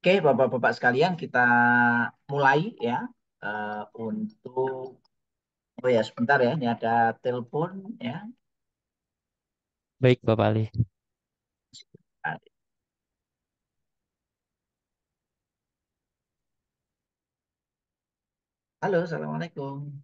Oke, Bapak-bapak sekalian, kita mulai ya untuk oh ya sebentar ya, ini ada telepon ya. Baik, Bapak Ali. Halo, assalamualaikum.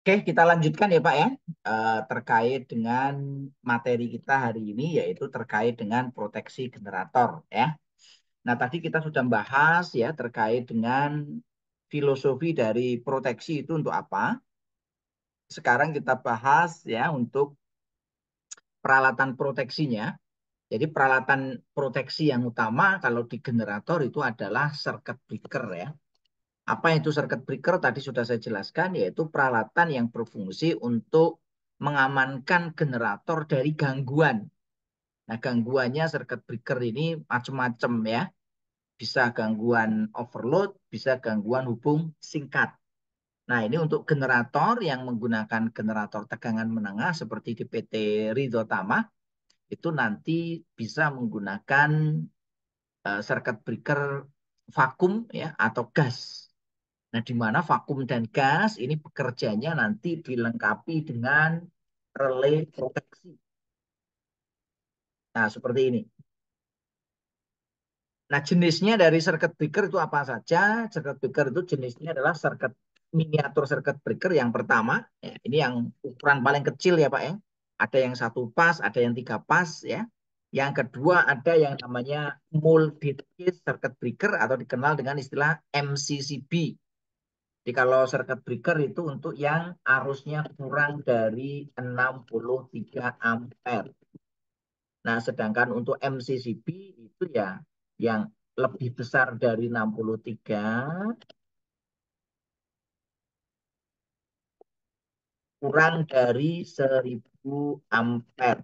Oke, kita lanjutkan ya Pak ya. Terkait dengan materi kita hari ini yaitu terkait dengan proteksi generator ya. Nah, tadi kita sudah bahas ya terkait dengan filosofi dari proteksi itu untuk apa. Sekarang kita bahas ya untuk peralatan proteksinya. Jadi peralatan proteksi yang utama kalau di generator itu adalah circuit breaker ya. Apa itu circuit breaker? Tadi sudah saya jelaskan, yaitu peralatan yang berfungsi untuk mengamankan generator dari gangguan. Nah, gangguannya circuit breaker ini macam-macam ya. Bisa gangguan overload, bisa gangguan hubung singkat. Nah, ini untuk generator yang menggunakan generator tegangan menengah seperti di PT Ridho Tama, itu nanti bisa menggunakan circuit breaker vakum ya atau gas. Nah, di mana vakum dan gas ini bekerjanya nanti dilengkapi dengan relay proteksi. Nah, seperti ini. Nah, jenisnya dari circuit breaker itu apa saja? Circuit breaker itu jenisnya adalah circuit miniatur circuit breaker yang pertama. Ya, ini yang ukuran paling kecil ya, Pak ya. Ada yang satu pas, ada yang tiga pas ya. Yang kedua ada yang namanya molded case circuit breaker atau dikenal dengan istilah MCCB. Jadi kalau circuit breaker itu untuk yang arusnya kurang dari 63 ampere. Nah, sedangkan untuk MCCB itu ya yang lebih besar dari 63, kurang dari 1000 ampere.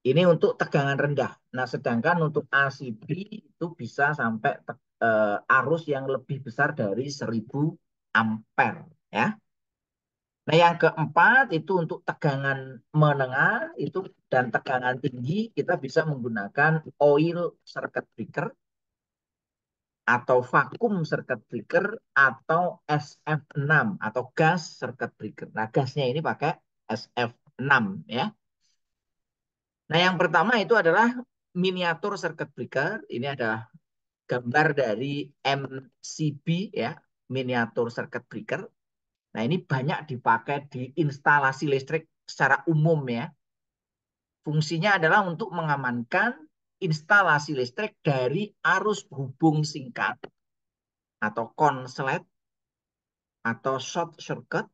Ini untuk tegangan rendah. Nah, sedangkan untuk ACB itu bisa sampai arus yang lebih besar dari 1000 ampere ya. Nah, yang keempat itu untuk tegangan menengah itu dan tegangan tinggi kita bisa menggunakan oil circuit breaker atau vakum circuit breaker atau SF6 atau gas circuit breaker. Nah, gasnya ini pakai SF6 ya. Nah, yang pertama itu adalah miniatur circuit breaker. Ini ada gambar dari MCB ya, miniatur circuit breaker. Nah, ini banyak dipakai di instalasi listrik secara umum ya. Fungsinya adalah untuk mengamankan instalasi listrik dari arus hubung singkat atau konslet atau short circuit.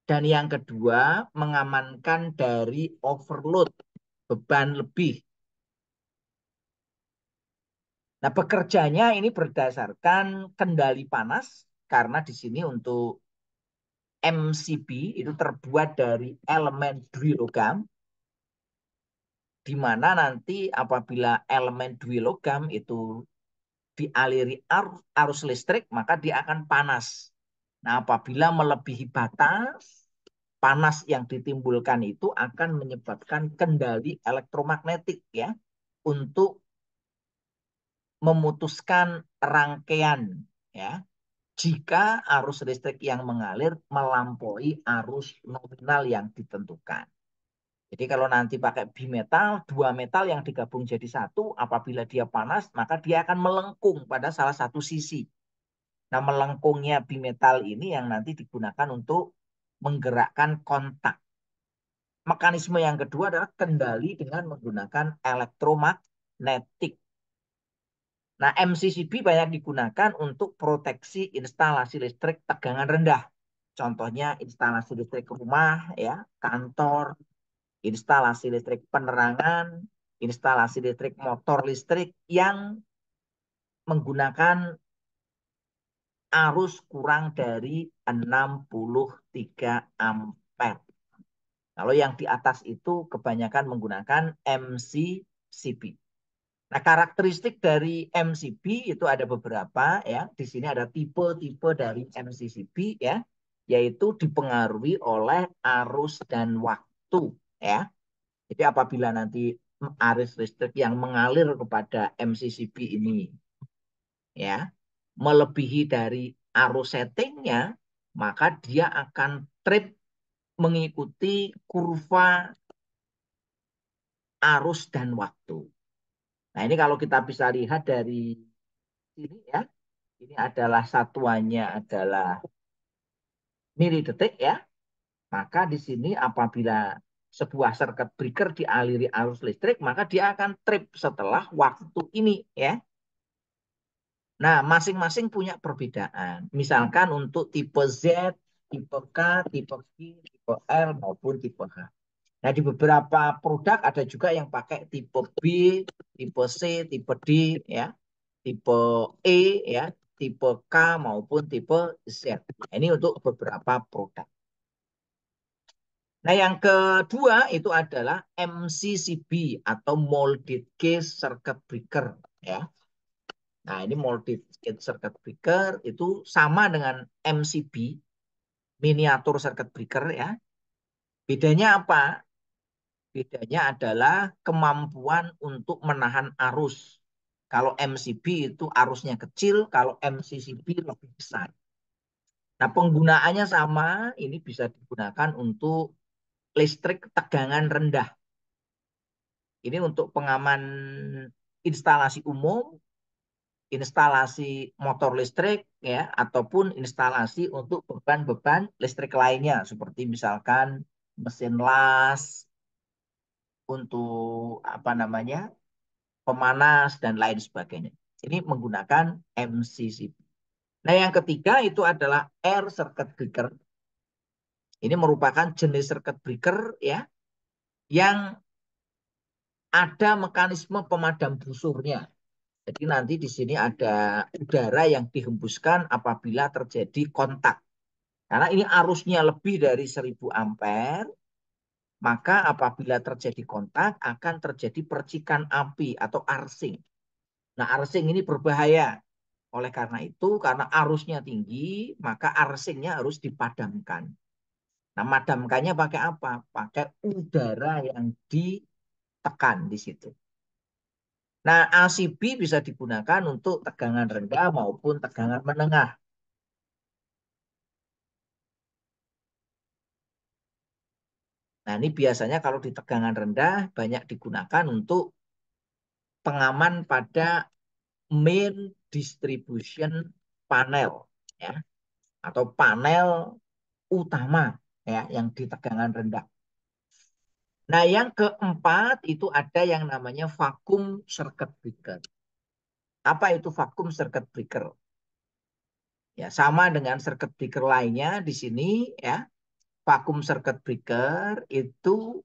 Dan yang kedua, mengamankan dari overload, beban lebih. Nah, bekerjanya ini berdasarkan kendali panas, karena di sini untuk MCB itu terbuat dari elemen dui logam, di mana nanti apabila elemen dui logam itu dialiri arus listrik, maka dia akan panas. Nah, apabila melebihi batas, panas yang ditimbulkan itu akan menyebabkan kendali elektromagnetik ya untuk memutuskan rangkaian ya jika arus listrik yang mengalir melampaui arus nominal yang ditentukan. Jadi kalau nanti pakai bimetal, dua metal yang digabung jadi satu, apabila dia panas, maka dia akan melengkung pada salah satu sisi. Nah, melengkungnya bimetal ini yang nanti digunakan untuk menggerakkan kontak. Mekanisme yang kedua adalah kendali dengan menggunakan elektromagnetik. Nah, MCCB banyak digunakan untuk proteksi instalasi listrik tegangan rendah. Contohnya instalasi listrik rumah, ya, kantor, instalasi listrik penerangan, instalasi listrik motor listrik yang menggunakan arus kurang dari 63 ampere. Kalau yang di atas itu kebanyakan menggunakan MCCB. Nah, karakteristik dari MCB itu ada beberapa ya. Di sini ada tipe-tipe dari MCCB ya, yaitu dipengaruhi oleh arus dan waktu ya. Jadi apabila nanti arus listrik yang mengalir kepada MCCB ini ya melebihi dari arus settingnya, maka dia akan trip mengikuti kurva arus dan waktu. Nah, ini kalau kita bisa lihat dari sini ya, ini adalah satuannya adalah milidetik ya. Maka di sini apabila sebuah circuit breaker dialiri arus listrik, maka dia akan trip setelah waktu ini ya. Nah, masing-masing punya perbedaan. Misalkan untuk tipe Z, tipe K, tipe Q, tipe L maupun tipe H. Nah, di beberapa produk ada juga yang pakai tipe B, tipe C, tipe D, ya, tipe E, ya, tipe K maupun tipe Z. Nah, ini untuk beberapa produk. Nah, yang kedua itu adalah MCCB atau molded case circuit breaker, ya. Nah, ini molded case circuit breaker itu sama dengan MCB, miniatur circuit breaker, ya. Bedanya apa? Bedanya adalah kemampuan untuk menahan arus. Kalau MCB itu arusnya kecil, kalau MCCB lebih besar. Nah, penggunaannya sama, ini bisa digunakan untuk listrik tegangan rendah. Ini untuk pengaman instalasi umum, instalasi motor listrik, ya, ataupun instalasi untuk beban-beban listrik lainnya, seperti misalkan mesin las, untuk apa namanya pemanas dan lain sebagainya. Ini menggunakan MCCB. Nah, yang ketiga itu adalah air circuit breaker. Ini merupakan jenis circuit breaker ya yang ada mekanisme pemadam busurnya. Jadi nanti di sini ada udara yang dihembuskan apabila terjadi kontak. Karena ini arusnya lebih dari 1000 ampere, maka apabila terjadi kontak akan terjadi percikan api atau arcing. Nah, arcing ini berbahaya. Oleh karena itu, karena arusnya tinggi, maka arcingnya harus dipadamkan. Nah, madamkannya pakai apa? Pakai udara yang ditekan di situ. Nah, ACB bisa digunakan untuk tegangan rendah maupun tegangan menengah. Nah, ini biasanya kalau di tegangan rendah banyak digunakan untuk pengaman pada main distribution panel ya atau panel utama ya yang di tegangan rendah. Nah, yang keempat itu ada yang namanya vakum circuit breaker. Apa itu vakum circuit breaker? Ya, sama dengan circuit breaker lainnya di sini ya. Vakum circuit breaker itu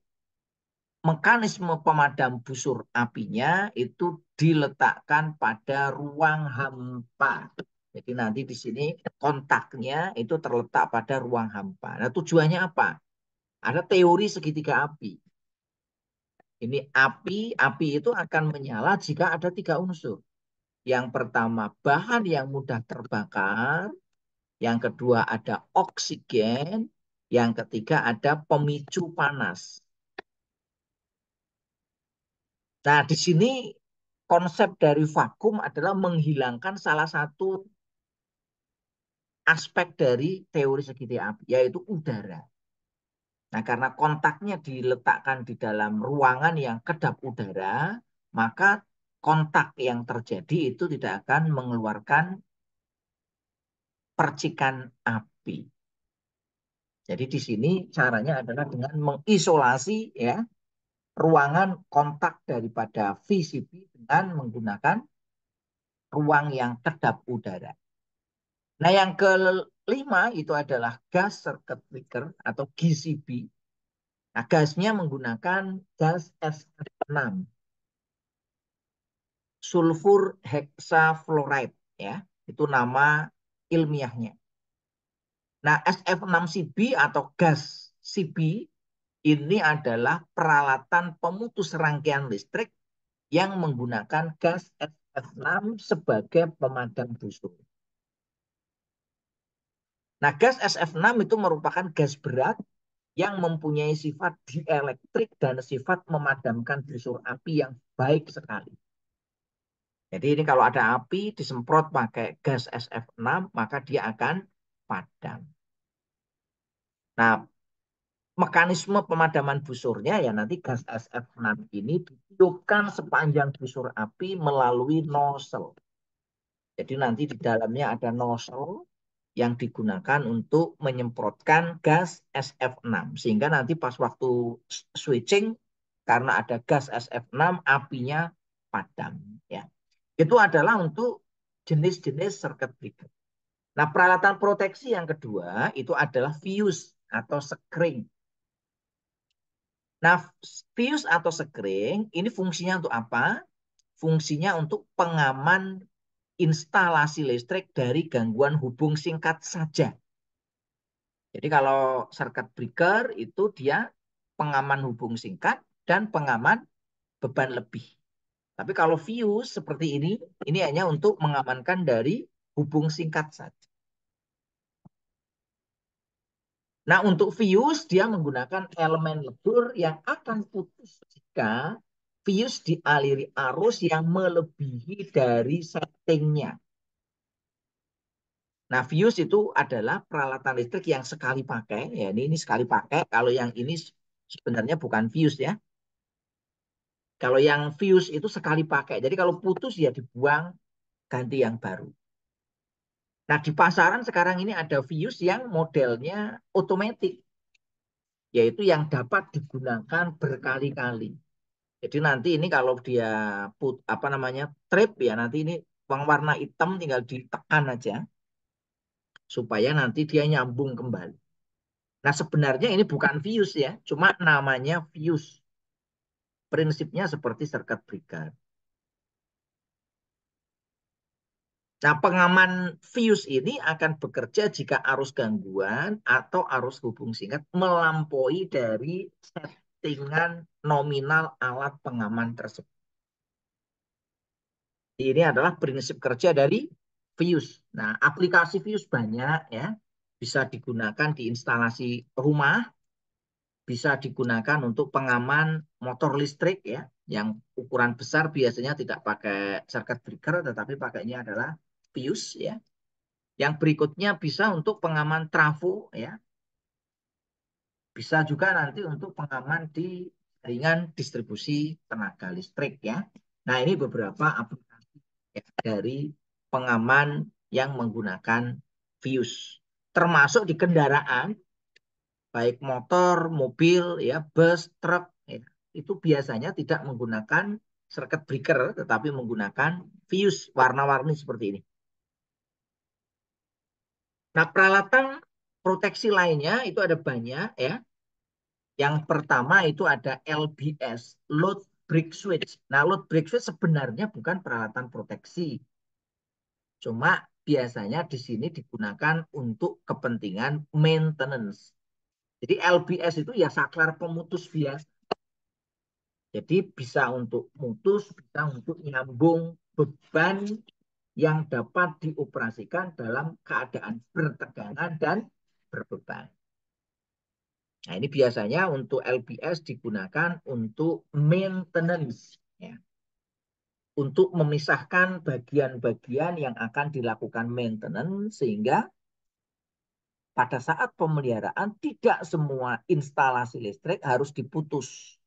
mekanisme pemadam busur apinya itu diletakkan pada ruang hampa. Jadi nanti di sini kontaknya itu terletak pada ruang hampa. Nah, tujuannya apa? Ada teori segitiga api. Ini api itu akan menyala jika ada tiga unsur. Yang pertama, bahan yang mudah terbakar. Yang kedua, ada oksigen. Yang ketiga, ada pemicu panas. Nah, di sini konsep dari vakum adalah menghilangkan salah satu aspek dari teori segitiga api, yaitu udara. Nah, karena kontaknya diletakkan di dalam ruangan yang kedap udara, maka kontak yang terjadi itu tidak akan mengeluarkan percikan api. Jadi di sini caranya adalah dengan mengisolasi ya ruangan kontak daripada VCP dengan menggunakan ruang yang kedap udara. Nah, yang kelima itu adalah gas circuit breaker atau GCB. Nah, gasnya menggunakan gas SF6, sulfur hexafluoride ya. Itu nama ilmiahnya. Nah, SF6CB atau gas CB ini adalah peralatan pemutus rangkaian listrik yang menggunakan gas SF6 sebagai pemadam busur. Nah, gas SF6 itu merupakan gas berat yang mempunyai sifat dielektrik dan sifat memadamkan busur api yang baik sekali. Jadi ini kalau ada api disemprot pakai gas SF6, maka dia akan padam. Nah, mekanisme pemadaman busurnya ya nanti gas SF6 ini ditiupkan sepanjang busur api melalui nozzle. Jadi nanti di dalamnya ada nozzle yang digunakan untuk menyemprotkan gas SF6. Sehingga nanti pas waktu switching, karena ada gas SF6, apinya padam. Ya. Itu adalah untuk jenis-jenis circuit breaker. Nah, peralatan proteksi yang kedua itu adalah fuse atau sekring. Nah, fuse atau sekring ini fungsinya untuk apa? Fungsinya untuk pengaman instalasi listrik dari gangguan hubung singkat saja. Jadi kalau circuit breaker itu dia pengaman hubung singkat dan pengaman beban lebih. Tapi kalau fuse seperti ini hanya untuk mengamankan dari hubung singkat saja. Nah, untuk fuse dia menggunakan elemen lebur yang akan putus jika fuse dialiri arus yang melebihi dari settingnya. Nah, fuse itu adalah peralatan listrik yang sekali pakai. Ya, ini sekali pakai. Kalau yang ini sebenarnya bukan fuse ya. Kalau yang fuse itu sekali pakai. Jadi kalau putus ya dibuang, ganti yang baru. Nah, di pasaran sekarang ini ada fuse yang modelnya otomatis, yaitu yang dapat digunakan berkali-kali. Jadi nanti ini kalau dia apa namanya trip ya nanti ini warna hitam tinggal ditekan aja supaya nanti dia nyambung kembali. Nah, sebenarnya ini bukan fuse ya, cuma namanya fuse. Prinsipnya seperti circuit breaker. Nah, pengaman fuse ini akan bekerja jika arus gangguan atau arus hubung singkat melampaui dari settingan nominal alat pengaman tersebut. Ini adalah prinsip kerja dari fuse. Nah, aplikasi fuse banyak ya. Bisa digunakan di instalasi rumah, bisa digunakan untuk pengaman motor listrik ya, yang ukuran besar biasanya tidak pakai circuit breaker tetapi pakainya adalah fuse ya. Yang berikutnya bisa untuk pengaman trafo ya. Bisa juga nanti untuk pengaman di jaringan distribusi tenaga listrik ya. Nah, ini beberapa aplikasi ya, dari pengaman yang menggunakan fuse. Termasuk di kendaraan baik motor, mobil, ya, bus, truk, ya, itu biasanya tidak menggunakan circuit breaker, tetapi menggunakan fuse warna-warni seperti ini. Nah, peralatan proteksi lainnya itu ada banyak, ya. Yang pertama itu ada LBS, load break switch. Nah, load break switch sebenarnya bukan peralatan proteksi, cuma biasanya di sini digunakan untuk kepentingan maintenance. Jadi LBS itu ya saklar pemutus biasa. Jadi bisa untuk mutus, bisa untuk nyambung beban yang dapat dioperasikan dalam keadaan bertegangan dan berbeban. Nah, ini biasanya untuk LBS digunakan untuk maintenance, ya. Untuk memisahkan bagian-bagian yang akan dilakukan maintenance sehingga pada saat pemeliharaan tidak semua instalasi listrik harus diputus.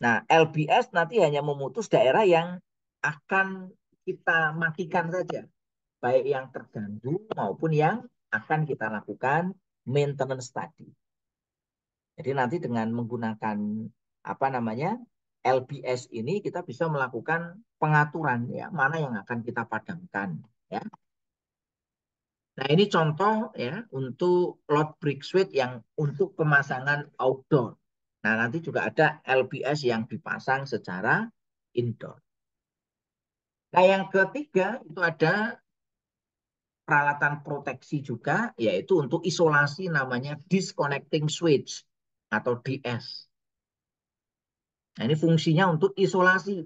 Nah, LBS nanti hanya memutus daerah yang akan kita matikan saja, baik yang terganggu maupun yang akan kita lakukan maintenance tadi. Jadi nanti dengan menggunakan apa namanya LBS ini kita bisa melakukan pengaturan ya mana yang akan kita padamkan ya. Nah ini contoh ya untuk load break switch yang untuk pemasangan outdoor. Nah nanti juga ada LBS yang dipasang secara indoor. Nah yang ketiga itu ada peralatan proteksi juga yaitu untuk isolasi namanya disconnecting switch atau DS. Nah, ini fungsinya untuk isolasi.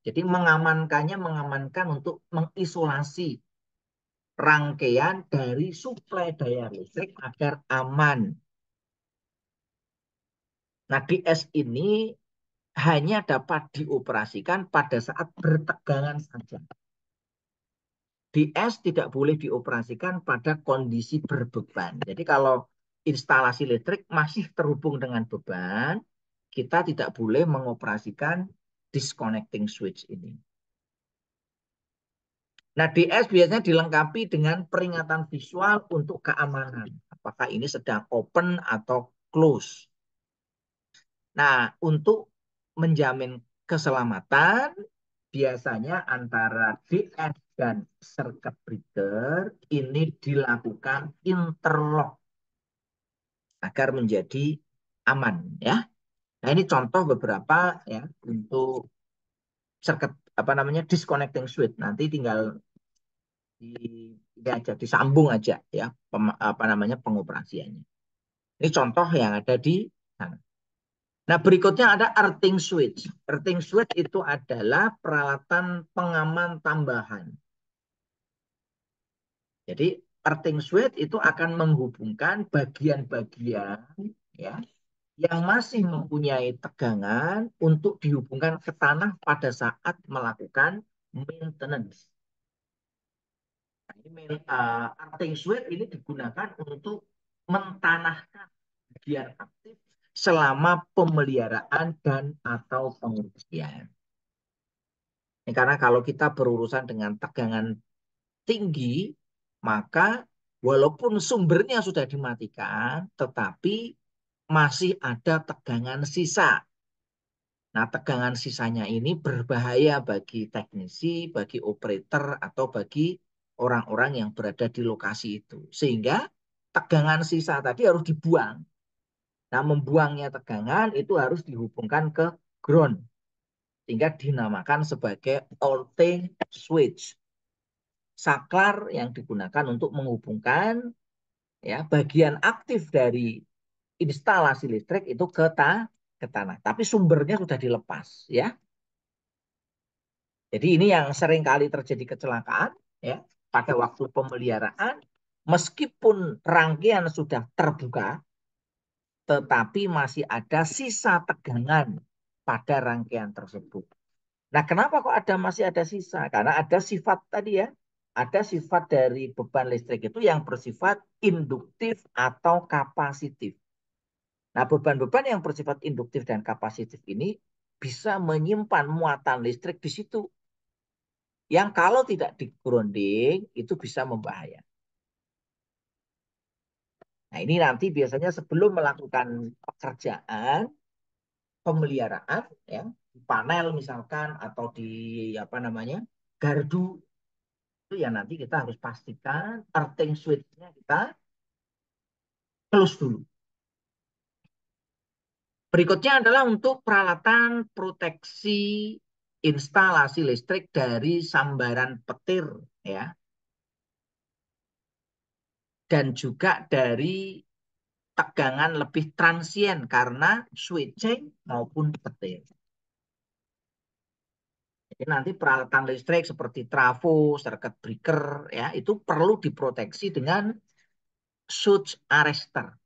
Jadi mengamankan untuk mengisolasi rangkaian dari suplai daya listrik agar aman. Nah, DS ini hanya dapat dioperasikan pada saat bertegangan saja. DS tidak boleh dioperasikan pada kondisi berbeban. Jadi kalau instalasi listrik masih terhubung dengan beban, kita tidak boleh mengoperasikan disconnecting switch ini. Nah, DS biasanya dilengkapi dengan peringatan visual untuk keamanan. Apakah ini sedang open atau close. Nah, untuk menjamin keselamatan, biasanya antara DS dan circuit breaker ini dilakukan interlock agar menjadi aman ya. Nah, ini contoh beberapa ya untuk circuit apa namanya disconnecting switch. Nanti tinggal ini aja disambung aja ya apa namanya pengoperasiannya. Ini contoh yang ada di sana. Nah, berikutnya ada earthing switch. Earthing switch itu adalah peralatan pengaman tambahan. Jadi earthing switch itu akan menghubungkan bagian-bagian ya yang masih mempunyai tegangan untuk dihubungkan ke tanah pada saat melakukan maintenance. Earthing switch ini digunakan untuk mentanahkan bagian aktif selama pemeliharaan dan atau pengujian. Ini karena kalau kita berurusan dengan tegangan tinggi, maka walaupun sumbernya sudah dimatikan, tetapi masih ada tegangan sisa. Nah, tegangan sisanya ini berbahaya bagi teknisi, bagi operator, atau bagi orang-orang yang berada di lokasi itu. Sehingga tegangan sisa tadi harus dibuang. Nah, membuangnya tegangan itu harus dihubungkan ke ground. Sehingga dinamakan sebagai earthing switch. Saklar yang digunakan untuk menghubungkan ya bagian aktif dari instalasi listrik itu ke tanah. Tapi sumbernya sudah dilepas ya. Jadi ini yang sering kali terjadi kecelakaan ya pada waktu pemeliharaan meskipun rangkaian sudah terbuka tetapi masih ada sisa tegangan pada rangkaian tersebut. Nah, kenapa kok masih ada sisa? Karena ada sifat tadi ya. Ada sifat dari beban listrik itu yang bersifat induktif atau kapasitif. Nah, beban-beban yang bersifat induktif dan kapasitif ini bisa menyimpan muatan listrik di situ. Yang kalau tidak di grounding itu bisa membahayakan. Nah, ini nanti biasanya sebelum melakukan pekerjaan pemeliharaan ya, di panel misalkan atau di apa namanya? Gardu itu ya nanti kita harus pastikan earthing switch-nya kita close dulu. Berikutnya adalah untuk peralatan proteksi instalasi listrik dari sambaran petir ya dan juga dari tegangan lebih transien karena switching maupun petir. Jadi nanti peralatan listrik seperti trafo, circuit breaker ya itu perlu diproteksi dengan surge arrestor.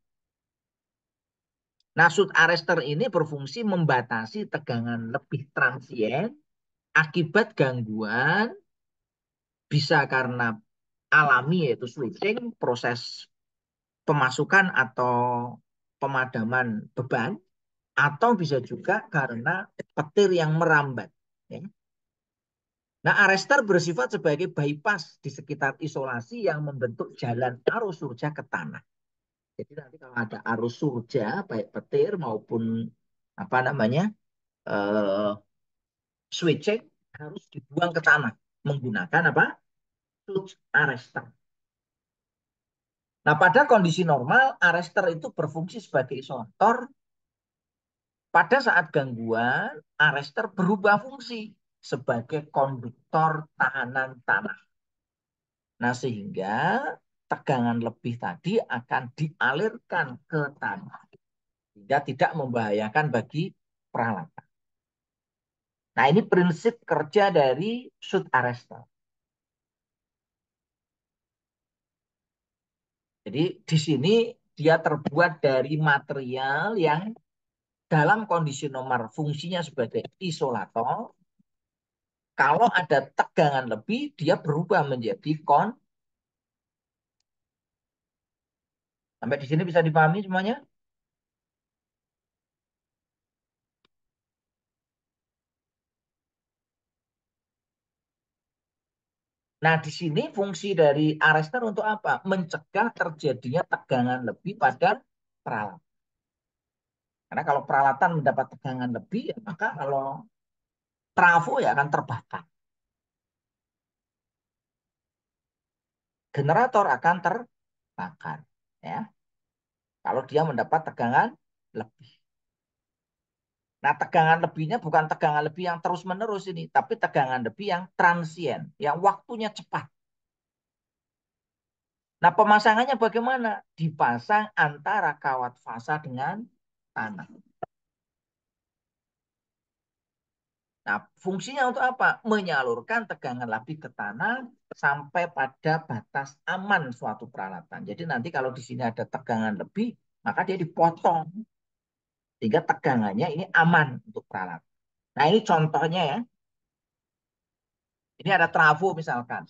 Nah, surge arrestor ini berfungsi membatasi tegangan lebih transien akibat gangguan bisa karena alami yaitu switching, proses pemasukan atau pemadaman beban, atau bisa juga karena petir yang merambat. Ya. Nah, arester bersifat sebagai bypass di sekitar isolasi yang membentuk jalan arus surja ke tanah. Jadi nanti kalau ada arus surja, baik petir maupun apa namanya eh, switching harus dibuang ke tanah menggunakan apa? Surge arrester. Nah, pada kondisi normal, arrester itu berfungsi sebagai isolator. Pada saat gangguan, arrester berubah fungsi sebagai konduktor tahanan tanah. Nah, sehingga tegangan lebih tadi akan dialirkan ke tanah, sehingga tidak membahayakan bagi peralatan. Nah, ini prinsip kerja dari shoot arrester. Jadi, di sini dia terbuat dari material yang dalam kondisi normal fungsinya sebagai isolator. Kalau ada tegangan lebih, dia berubah menjadi sampai di sini bisa dipahami semuanya? Nah, di sini fungsi dari arrester untuk apa? Mencegah terjadinya tegangan lebih pada peralatan. Karena kalau peralatan mendapat tegangan lebih, ya maka kalau trafo ya akan terbakar. Generator akan terbakar. Ya, kalau dia mendapat tegangan lebih. Nah, tegangan lebihnya bukan tegangan lebih yang terus-menerus ini, tapi tegangan lebih yang transien, yang waktunya cepat. Nah, pemasangannya bagaimana? Dipasang antara kawat fasa dengan tanah. Nah, fungsinya untuk apa? Menyalurkan tegangan lebih ke tanah sampai pada batas aman suatu peralatan. Jadi nanti kalau di sini ada tegangan lebih, maka dia dipotong. Sehingga tegangannya ini aman untuk peralatan. Nah, ini contohnya ya. Ini ada trafo misalkan.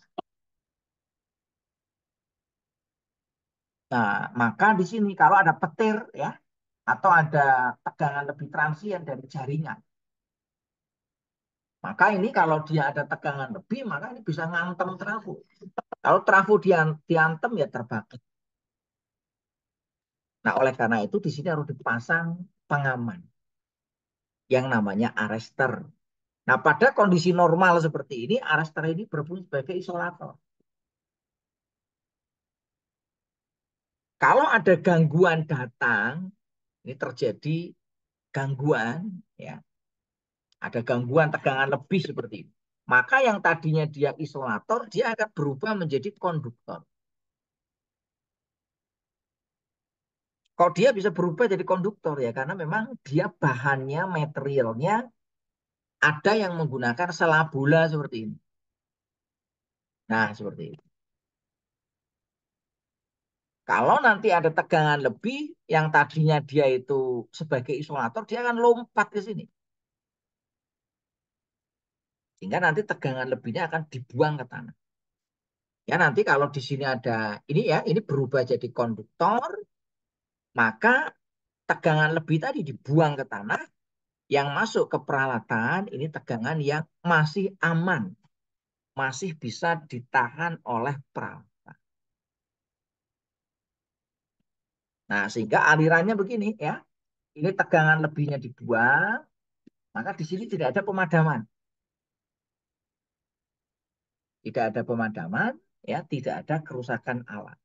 Nah, maka di sini kalau ada petir ya, atau ada tegangan lebih transien dari jaringan, maka ini kalau dia ada tegangan lebih, maka ini bisa ngantem trafo. Kalau trafo diantem ya terbakar. Nah, oleh karena itu di sini harus dipasang pengaman yang namanya arrester. Nah, pada kondisi normal seperti ini, arrester ini berfungsi sebagai isolator. Kalau ada gangguan datang, ini terjadi gangguan, ya, ada gangguan tegangan lebih seperti ini. Maka yang tadinya dia isolator, dia akan berubah menjadi konduktor. Kok dia bisa berubah jadi konduktor ya? Karena memang dia bahannya, materialnya ada yang menggunakan selabula seperti ini. Nah, seperti itu. Kalau nanti ada tegangan lebih, yang tadinya dia itu sebagai isolator, dia akan lompat ke sini. Sehingga nanti tegangan lebihnya akan dibuang ke tanah. Ya nanti kalau di sini ada, ini ya, ini berubah jadi konduktor, maka tegangan lebih tadi dibuang ke tanah, yang masuk ke peralatan, ini tegangan yang masih aman, masih bisa ditahan oleh peralatan. Nah, sehingga alirannya begini ya, ini tegangan lebihnya dibuang, maka di sini tidak ada pemadaman. Tidak ada pemadaman, ya, tidak ada kerusakan alat.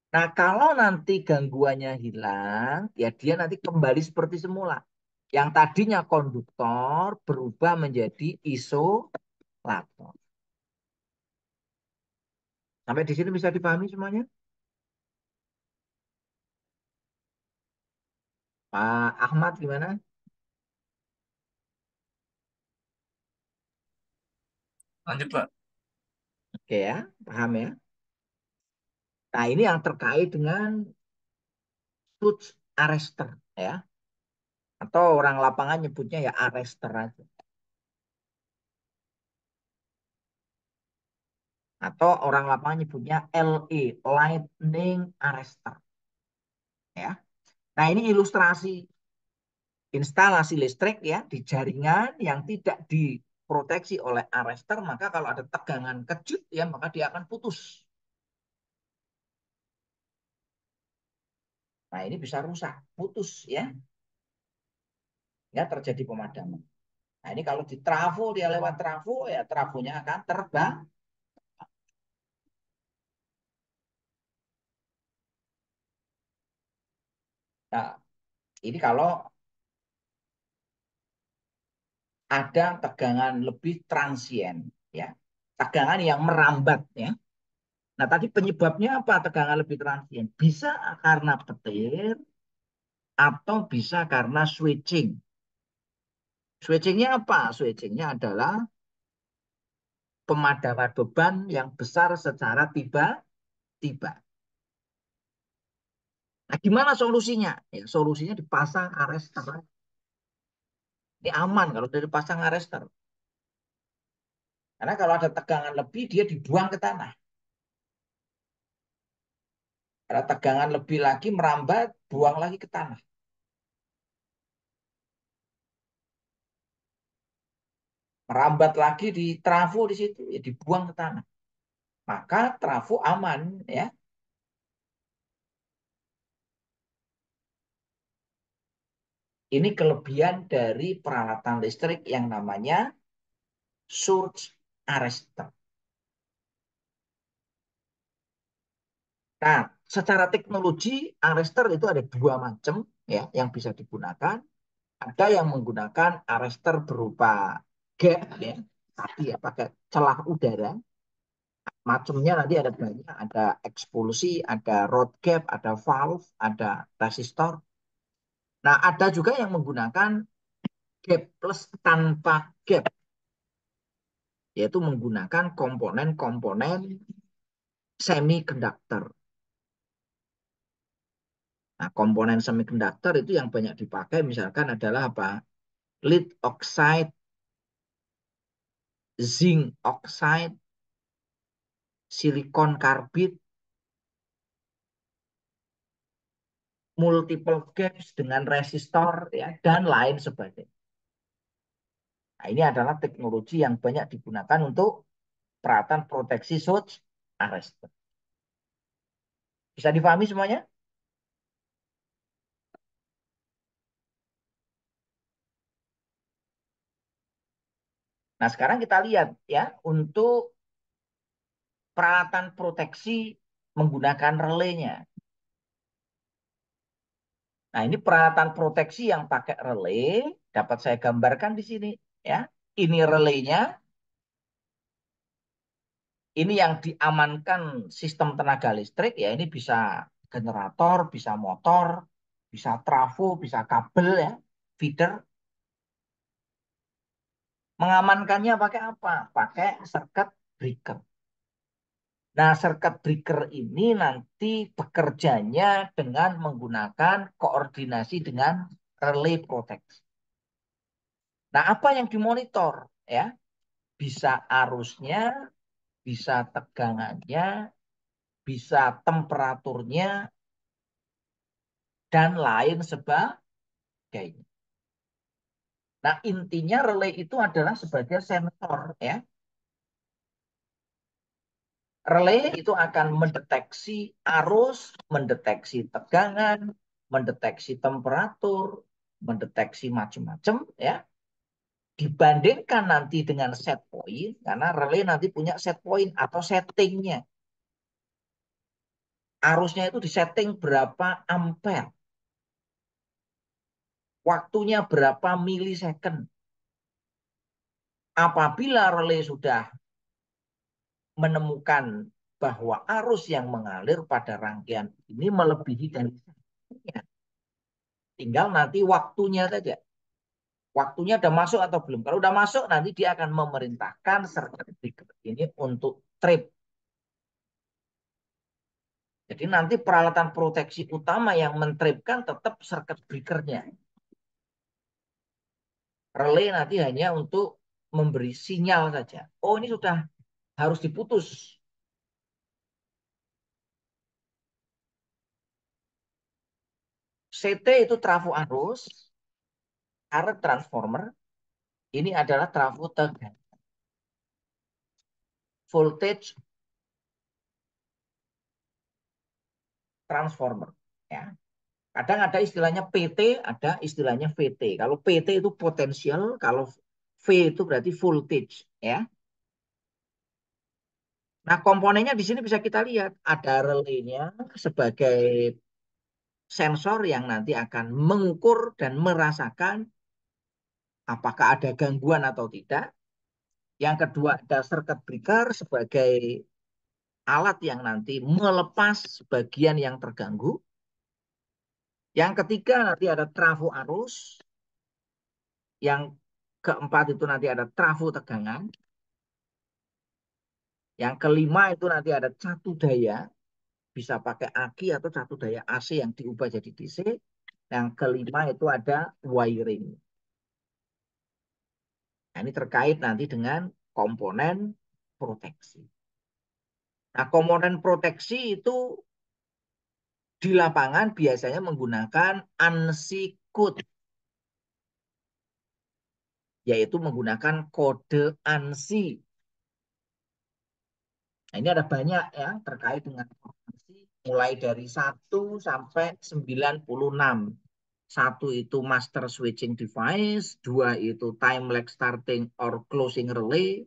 Nah, kalau nanti gangguannya hilang, ya dia nanti kembali seperti semula. Yang tadinya konduktor berubah menjadi isolator. Sampai di sini bisa dipahami semuanya? Pak Ahmad gimana? Lanjut, Pak. Oke ya, paham ya. Nah, ini yang terkait dengan touch arrester ya. Atau orang lapangan nyebutnya ya arrester aja. atau orang lapangan nyebutnya LE, Lightning Arrestor. Ya. Nah, ini ilustrasi instalasi listrik ya di jaringan yang tidak diproteksi oleh arrestor, maka kalau ada tegangan kejut ya maka dia akan putus. Nah, ini bisa rusak, putus ya. Ya terjadi pemadaman. Nah, ini kalau di trafo dia lewat trafo ya trafonya akan terbang. Nah, ini kalau ada tegangan lebih transien ya. Tegangan yang merambat ya. Nah, tadi penyebabnya apa tegangan lebih transien? Bisa karena petir atau bisa karena switching. Switchingnya apa? Switchingnya adalah pemadaman beban yang besar secara tiba-tiba. Nah, gimana solusinya? Ya, solusinya dipasang arrestor. Ini aman kalau dari pasang arrestor. Karena kalau ada tegangan lebih, dia dibuang ke tanah. Ada tegangan lebih lagi merambat, buang lagi ke tanah. Merambat lagi di trafo di situ, ya dibuang ke tanah. Maka trafo aman, ya. Ini kelebihan dari peralatan listrik yang namanya surge arrestor. Nah, secara teknologi arrestor itu ada dua macam ya yang bisa digunakan. Ada yang menggunakan arrestor berupa gap ya, tadi ya pakai celah udara. Macamnya nanti ada banyak, ada ekspulsi, ada rod gap, ada valve, ada resistor. Nah, ada juga yang menggunakan gap plus tanpa gap, yaitu menggunakan komponen-komponen semikonduktor. Nah, komponen semikonduktor itu yang banyak dipakai misalkan adalah apa? Lead oxide, zinc oxide, silikon karbid, multiple gaps dengan resistor ya dan lain sebagainya. Nah, ini adalah teknologi yang banyak digunakan untuk peralatan proteksi surge arrestor. Bisa difahami semuanya? Nah, sekarang kita lihat ya untuk peralatan proteksi menggunakan relaynya. Nah, ini peralatan proteksi yang pakai relay dapat saya gambarkan di sini ya. Ini relaynya, ini yang diamankan sistem tenaga listrik ya. Ini bisa generator, bisa motor, bisa trafo, bisa kabel ya, feeder. Mengamankannya pakai apa? Pakai circuit breaker. Nah, circuit breaker ini nanti bekerjanya dengan menggunakan koordinasi dengan relay protection. Nah, apa yang dimonitor ya? Bisa arusnya, bisa tegangannya, bisa temperaturnya, dan lain sebagainya. Nah, intinya relay itu adalah sebagai sensor ya. Relay itu akan mendeteksi arus, mendeteksi tegangan, mendeteksi temperatur, mendeteksi macam-macam ya. Dibandingkan nanti dengan set point, karena relay nanti punya set point atau settingnya. Arusnya itu disetting berapa ampere, waktunya berapa milisecond. Apabila relay sudah menemukan bahwa arus yang mengalir pada rangkaian ini melebihi dari settingnya, tinggal nanti waktunya saja. Waktunya udah masuk atau belum. Kalau udah masuk, nanti dia akan memerintahkan circuit breaker ini untuk trip. Jadi nanti peralatan proteksi utama yang mentripkan tetap circuit breakernya. Relay nanti hanya untuk memberi sinyal saja. Oh, ini sudah harus diputus. CT itu trafo arus, current transformer, ini adalah trafo tegangan. Voltage transformer. Ya. Kadang ada istilahnya PT, ada istilahnya VT. Kalau PT itu potensial, kalau V itu berarti voltage. Ya. Nah, komponennya di sini bisa kita lihat. Ada relaynya sebagai sensor yang nanti akan mengukur dan merasakan apakah ada gangguan atau tidak. Yang kedua ada circuit breaker sebagai alat yang nanti melepas bagian yang terganggu. Yang ketiga nanti ada trafo arus. Yang keempat itu nanti ada trafo tegangan. Yang kelima itu nanti ada catu daya. Bisa pakai aki atau catu daya AC yang diubah jadi DC. Yang kelima itu ada wiring. Nah, ini terkait nanti dengan komponen proteksi. Nah, komponen proteksi itu di lapangan biasanya menggunakan ANSI code, yaitu menggunakan kode ANSI. Nah, ini ada banyak ya terkait dengan ANSI, mulai dari 1 sampai 96. Satu itu master switching device, dua itu time lag starting or closing relay,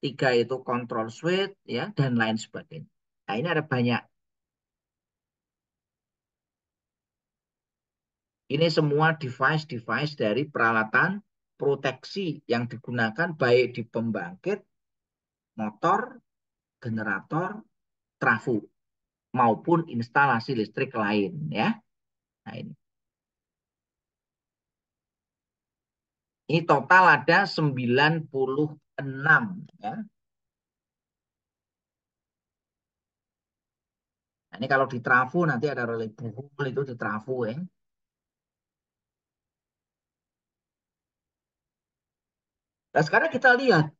tiga itu control switch, ya, dan lain sebagainya. Nah, ini ada banyak. Ini semua device-device dari peralatan proteksi yang digunakan baik di pembangkit, motor, generator, trafo, maupun instalasi listrik lain. Ya. Nah, ini total ada 96. Ya. Nah, ini kalau di trafo nanti ada relay buhul itu di trafo ya. Nah, sekarang kita lihat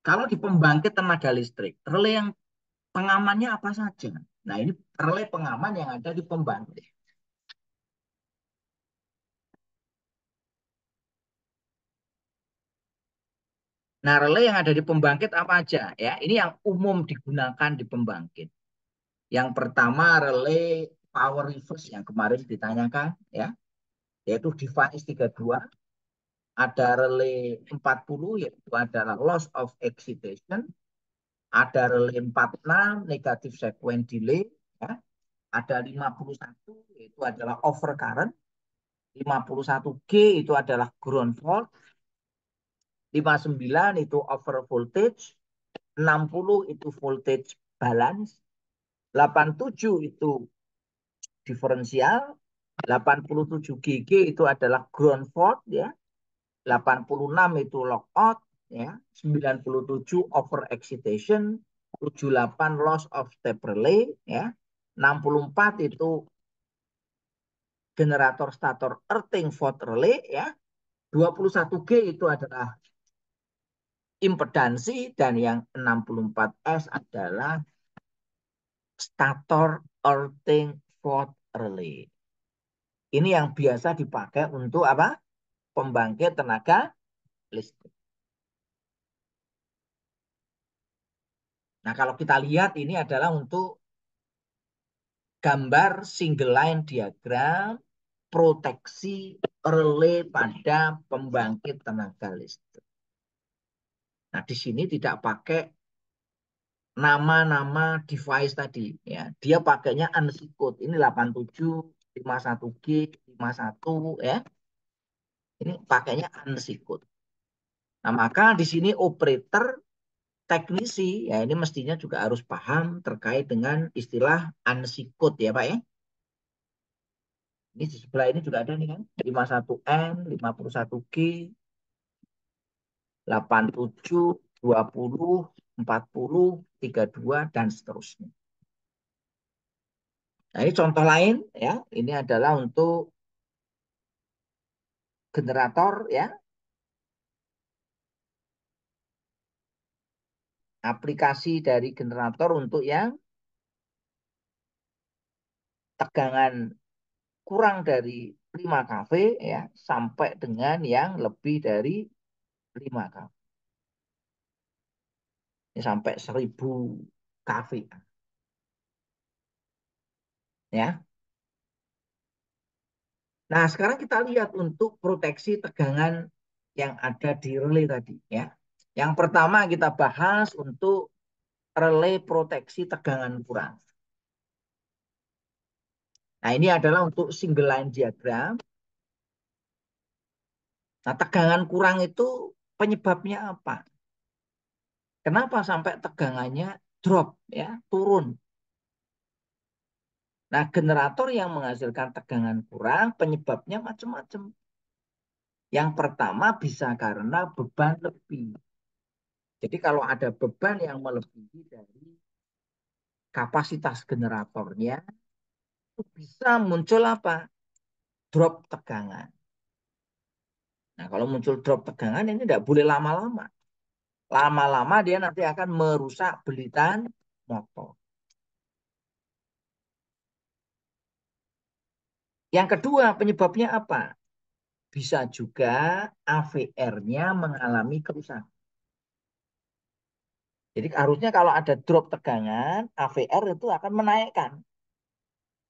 kalau di pembangkit tenaga listrik, relay yang pengamannya apa saja? Nah, ini relay pengaman yang ada di pembangkit. Nah, relay yang ada di pembangkit apa aja? Ya, ini yang umum digunakan di pembangkit. Yang pertama relay power reverse yang kemarin ditanyakan, ya, yaitu device 32. Ada relay 40 yaitu adalah loss of excitation. Ada relay 46 negative sequence delay, ya. Ada 51 yaitu adalah overcurrent. 51G itu adalah ground fault. 59 itu over voltage. 60 itu voltage balance. 87 itu diferensial. 87 GG itu adalah ground fault ya. 86 itu lockout ya. 97 over excitation. 78 loss of step relay ya. 64 itu generator stator earthing fault relay ya. 21G itu adalah impedansi dan yang 64S adalah stator earthing fault relay. Ini yang biasa dipakai untuk apa? Pembangkit tenaga listrik. Nah, kalau kita lihat ini adalah untuk gambar single line diagram proteksi relay pada pembangkit tenaga listrik. Nah, di sini tidak pakai nama-nama device tadi ya. Dia pakainya ANSI code. Ini 87, 51G, 51 ya. Ini pakainya ANSI code. Nah, maka di sini operator teknisi ya ini mestinya juga harus paham terkait dengan istilah ANSI code ya, Pak ya. Ini di sebelah ini juga ada nih kan. 51N, 51G, 87, 20, 40, 32 dan seterusnya. Nah, ini contoh lain ya. Ini adalah untuk generator ya. Aplikasi dari generator untuk yang tegangan kurang dari 5 kV ya sampai dengan yang lebih dari 5 kV. Ini sampai 1000 kV ya. Nah, sekarang kita lihat untuk proteksi tegangan yang ada di relay tadi ya. Yang pertama kita bahas untuk relay proteksi tegangan kurang. Nah, ini adalah untuk single line diagram. Nah, tegangan kurang itu penyebabnya apa? Kenapa sampai tegangannya drop ya, turun? Nah, generator yang menghasilkan tegangan kurang penyebabnya macam-macam. Yang pertama bisa karena beban lebih. Jadi kalau ada beban yang melebihi dari kapasitas generatornya, itu bisa muncul apa? Drop tegangan. Nah, kalau muncul drop tegangan ini tidak boleh lama-lama. Lama-lama dia nanti akan merusak belitan motor. Yang kedua, penyebabnya apa? Bisa juga AVR-nya mengalami kerusakan. Jadi harusnya kalau ada drop tegangan, AVR itu akan menaikkan.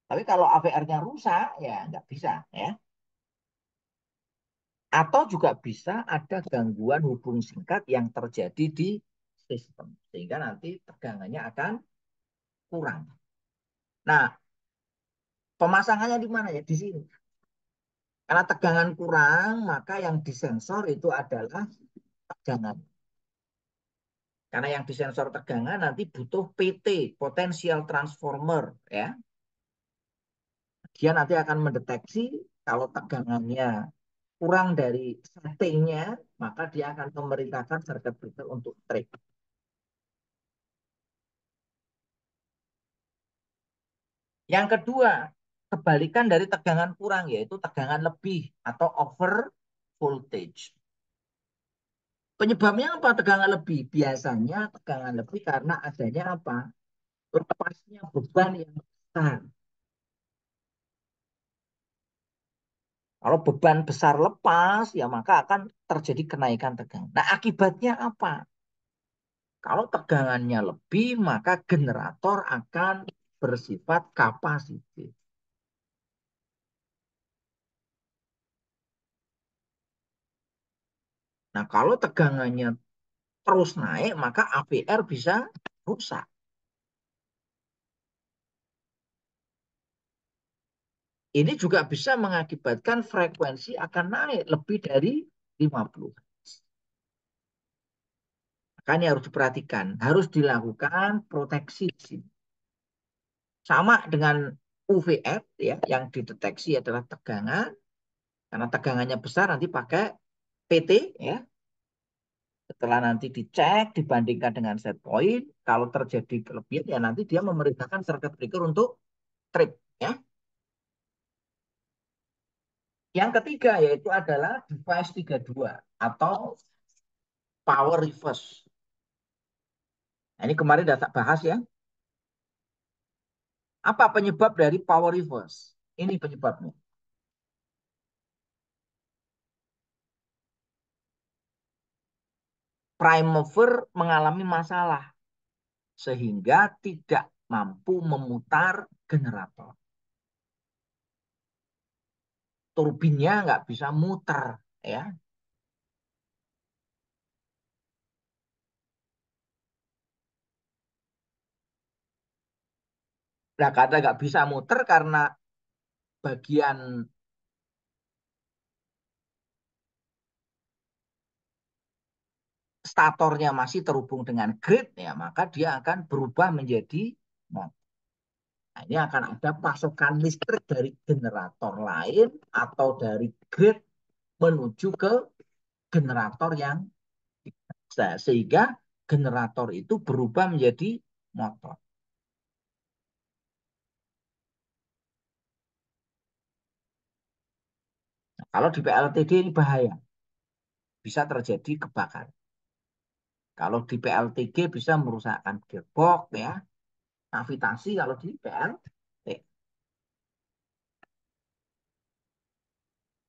Tapi kalau AVR-nya rusak, ya nggak bisa. Ya. Atau juga bisa ada gangguan hubung singkat yang terjadi di sistem. Sehingga nanti tegangannya akan kurang. Nah, pemasangannya di mana ya? Di sini. Karena tegangan kurang, maka yang disensor itu adalah tegangan. Karena yang disensor tegangan nanti butuh PT, potential transformer, ya. Dia nanti akan mendeteksi kalau tegangannya kurang dari settingnya, maka dia akan memerintahkan circuit breaker untuk trip. Yang kedua, kebalikan dari tegangan kurang, yaitu tegangan lebih atau over voltage. Penyebabnya apa tegangan lebih? Biasanya tegangan lebih karena adanya apa? Lepasnya beban yang besar. Kalau beban besar lepas, ya maka akan terjadi kenaikan tegangan. Nah, akibatnya apa? Kalau tegangannya lebih, maka generator akan bersifat kapasitif. Nah, kalau tegangannya terus naik, maka AVR bisa rusak. Ini juga bisa mengakibatkan frekuensi akan naik lebih dari 50 Hz. Makanya harus diperhatikan, harus dilakukan proteksi di sini. Sama dengan UVF ya, yang dideteksi adalah tegangan. Karena tegangannya besar nanti pakai PT ya. Setelah nanti dicek dibandingkan dengan set point, kalau terjadi kelebihan ya nanti dia memerintahkan circuit breaker untuk trip ya. Yang ketiga yaitu adalah device 32 atau power reverse. Nah, ini kemarin sudah tak bahas ya. Apa penyebab dari power reverse? Ini penyebabnya. Prime mover mengalami masalah sehingga tidak mampu memutar generator. Turbinnya nggak bisa muter ya. Nah, karena nggak bisa muter karena bagian statornya masih terhubung dengan grid ya, maka dia akan berubah menjadi motor. Nah, ini akan ada pasokan listrik dari generator lain atau dari grid menuju ke generator yang bisa, sehingga generator itu berubah menjadi motor. Nah, kalau di PLTD ini bahaya, bisa terjadi kebakaran. Kalau di PLTG bisa merusakkan gearbox ya, navigasi kalau di PLT.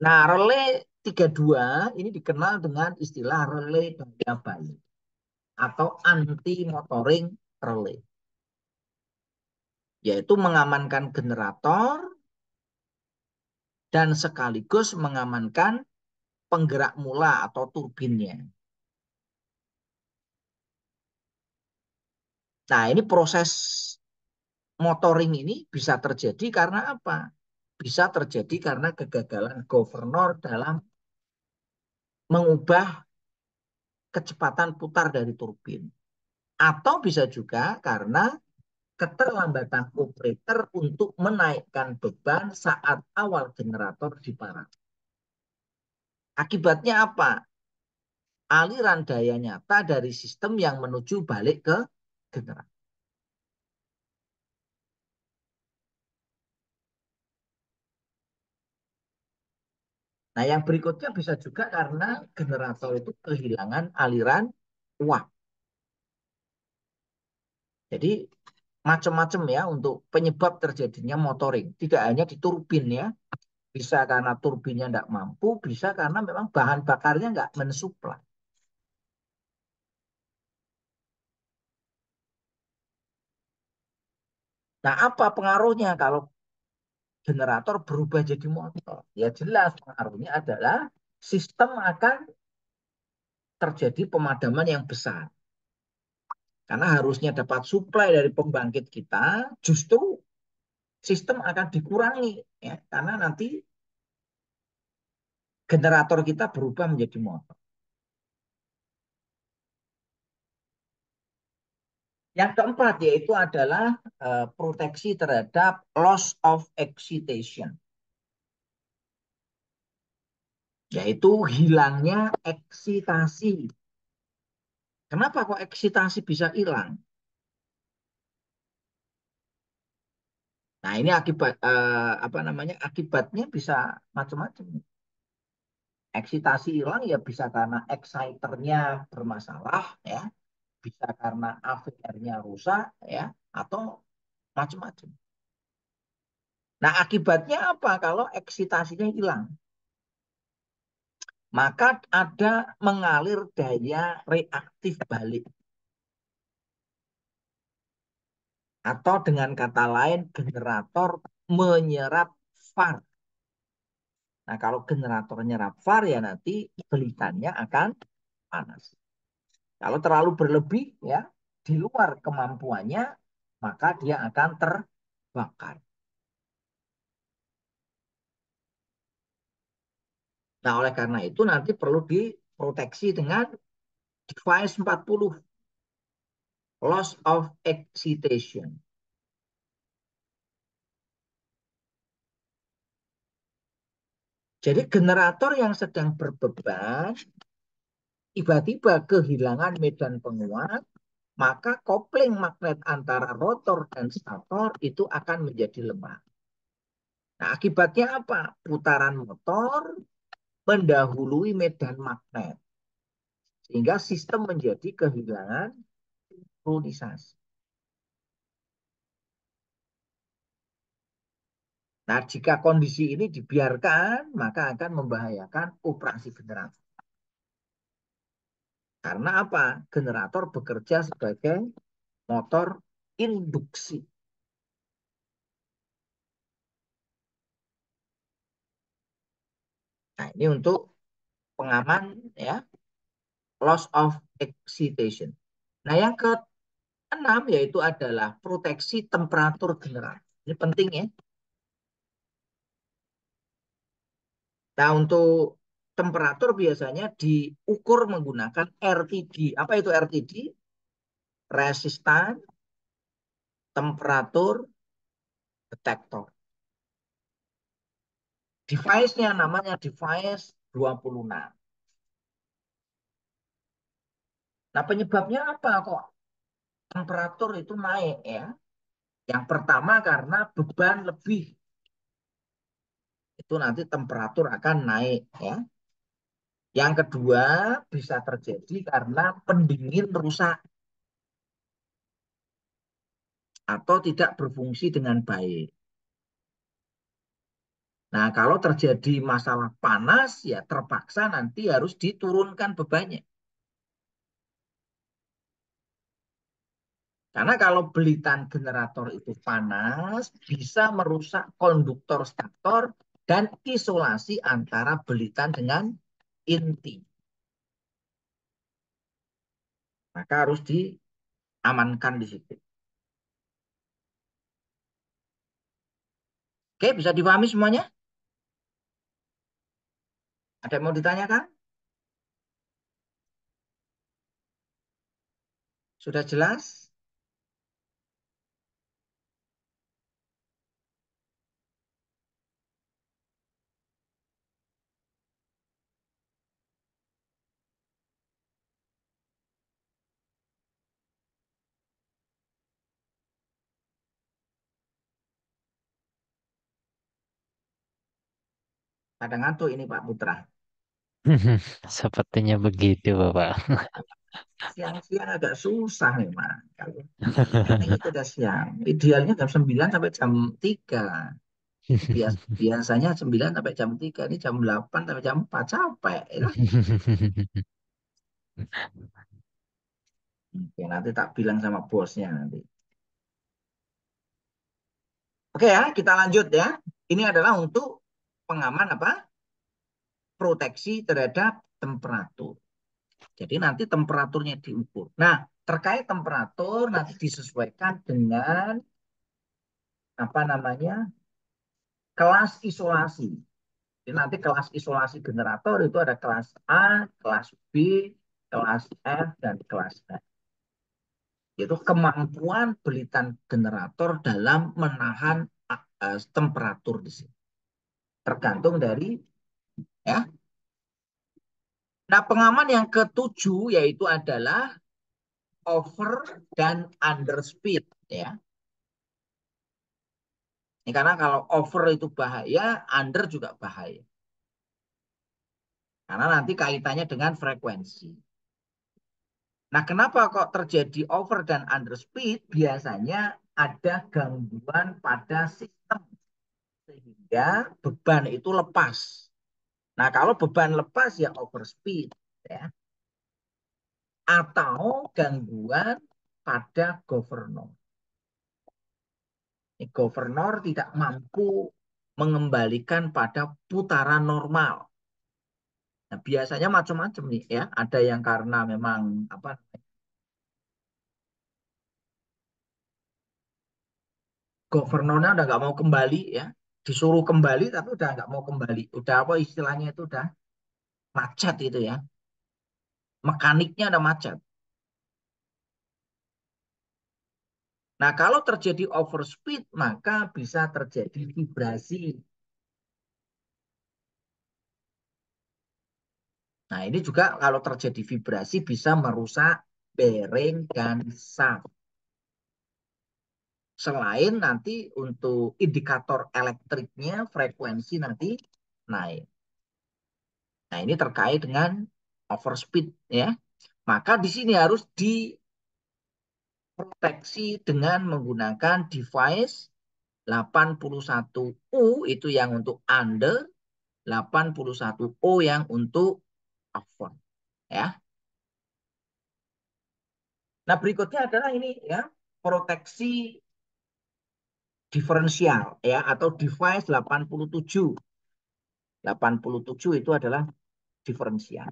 Nah, relay 32 ini dikenal dengan istilah relay daya balik atau anti motoring relay, yaitu mengamankan generator dan sekaligus mengamankan penggerak mula atau turbinnya. Nah, ini proses motoring ini bisa terjadi karena apa? Bisa terjadi karena kegagalan governor dalam mengubah kecepatan putar dari turbin. Atau bisa juga karena keterlambatan operator untuk menaikkan beban saat awal generator diparah. Akibatnya apa? Aliran daya nyata dari sistem yang menuju balik ke generator. Nah, yang berikutnya bisa juga karena generator itu kehilangan aliran uap. Jadi macam-macam ya untuk penyebab terjadinya motoring. Tidak hanya di turbin ya. Bisa karena turbinnya tidak mampu, bisa karena memang bahan bakarnya nggak mensuplai. Nah, apa pengaruhnya kalau generator berubah jadi motor? Ya jelas pengaruhnya adalah sistem akan terjadi pemadaman yang besar. Karena harusnya dapat suplai dari pembangkit kita, justru sistem akan dikurangi ya, karena nanti generator kita berubah menjadi motor. Yang keempat yaitu adalah proteksi terhadap loss of excitation, yaitu hilangnya eksitasi. Kenapa kok eksitasi bisa hilang? Nah, ini akibat apa namanya? Akibatnya bisa macam-macam. Eksitasi hilang ya bisa karena exciternya bermasalah ya, bisa karena AVR-nya rusak ya, atau macam-macam. Nah, akibatnya apa kalau eksitasinya hilang? Maka ada mengalir daya reaktif balik. Atau dengan kata lain, generator menyerap VAR. Nah, kalau generator menyerap VAR ya nanti belikannya akan panas. Kalau terlalu berlebih ya, di luar kemampuannya, maka dia akan terbakar. Nah, oleh karena itu nanti perlu diproteksi dengan device 40, loss of excitation. Jadi generator yang sedang berbeban tiba-tiba kehilangan medan penguat, maka kopling magnet antara rotor dan stator itu akan menjadi lemah. Nah, akibatnya apa? Putaran motor mendahului medan magnet, sehingga sistem menjadi kehilangan sinkronisasi. Nah, jika kondisi ini dibiarkan, maka akan membahayakan operasi generator. Karena apa? Generator bekerja sebagai motor induksi. Nah, ini untuk pengaman ya, loss of excitation. Nah, yang keenam yaitu adalah proteksi temperatur generator. Ini penting ya. Nah, untuk temperatur biasanya diukur menggunakan RTD. Apa itu RTD? Resistan temperatur detektor. Device-nya namanya device 26. Nah, penyebabnya apa kok temperatur itu naik ya? Yang pertama karena beban lebih. Itu nanti temperatur akan naik ya. Yang kedua bisa terjadi karena pendingin rusak atau tidak berfungsi dengan baik. Nah, kalau terjadi masalah panas, ya terpaksa nanti harus diturunkan bebannya. Karena kalau belitan generator itu panas, bisa merusak konduktor stator dan isolasi antara belitan dengan inti. Maka harus diamankan di situ. Oke, bisa dipahami semuanya? Ada yang mau ditanyakan? Sudah jelas? Pada ngantuk ini Pak Putra. Sepertinya begitu, Bapak. Siang-siang agak susah memang. Kalau meeting itu udah siang. Idealnya jam 9 sampai jam 3. Biasanya 9 sampai jam 3. Ini jam 8 sampai jam 4. Capek. Ya. Oke, nanti tak bilang sama bosnya nanti. Oke ya, kita lanjut ya. Ini adalah untuk pengaman apa? Proteksi terhadap temperatur. Jadi nanti temperaturnya diukur. Nah, terkait temperatur nanti disesuaikan dengan apa namanya? Kelas isolasi. Jadi nanti kelas isolasi generator itu ada kelas A, kelas B, kelas F, dan kelas H. Yaitu kemampuan belitan generator dalam menahan temperatur di sini. Tergantung dari ya. Nah, pengaman yang ketujuh yaitu adalah over dan under speed ya. Ini karena kalau over itu bahaya, under juga bahaya. Karena nanti kaitannya dengan frekuensi. Nah, kenapa kok terjadi over dan under speed? Biasanya ada gangguan pada sistem sehingga beban itu lepas. Nah, kalau beban lepas ya over speed ya. Atau gangguan pada governor. Governor tidak mampu mengembalikan pada putaran normal. Nah, biasanya macam-macam nih ya. Ada yang karena memang apa governornya udah nggak mau kembali ya, disuruh kembali tapi udah nggak mau kembali. Udah apa istilahnya itu udah macet itu ya. Mekaniknya udah macet. Nah, kalau terjadi overspeed maka bisa terjadi vibrasi. Nah, ini juga kalau terjadi vibrasi bisa merusak bearing dan shaft. Selain nanti untuk indikator elektriknya frekuensi nanti naik. Nah, ini terkait dengan overspeed ya. Maka di sini harus diproteksi dengan menggunakan device 81U itu yang untuk under, 81O yang untuk over ya. Nah, berikutnya adalah ini ya, proteksi diferensial ya atau device 87. 87 itu adalah diferensial.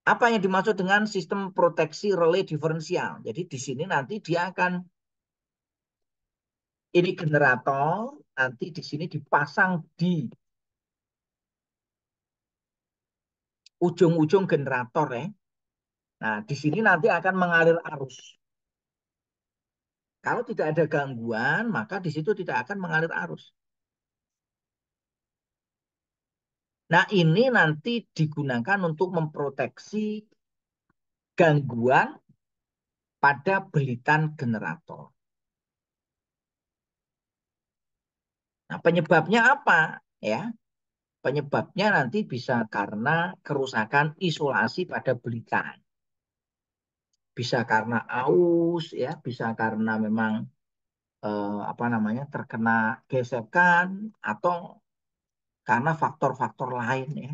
Apa yang dimaksud dengan sistem proteksi relay diferensial? Jadi di sini nanti dia akan ini generator nanti di sini dipasang di ujung-ujung generator ya. Nah, di sini nanti akan mengalir arus. Kalau tidak ada gangguan, maka di situ tidak akan mengalir arus. Nah, ini nanti digunakan untuk memproteksi gangguan pada belitan generator. Nah, penyebabnya apa? Ya, penyebabnya nanti bisa karena kerusakan isolasi pada belitan. Bisa karena aus, ya, bisa karena memang apa namanya terkena gesekan atau karena faktor-faktor lain ya.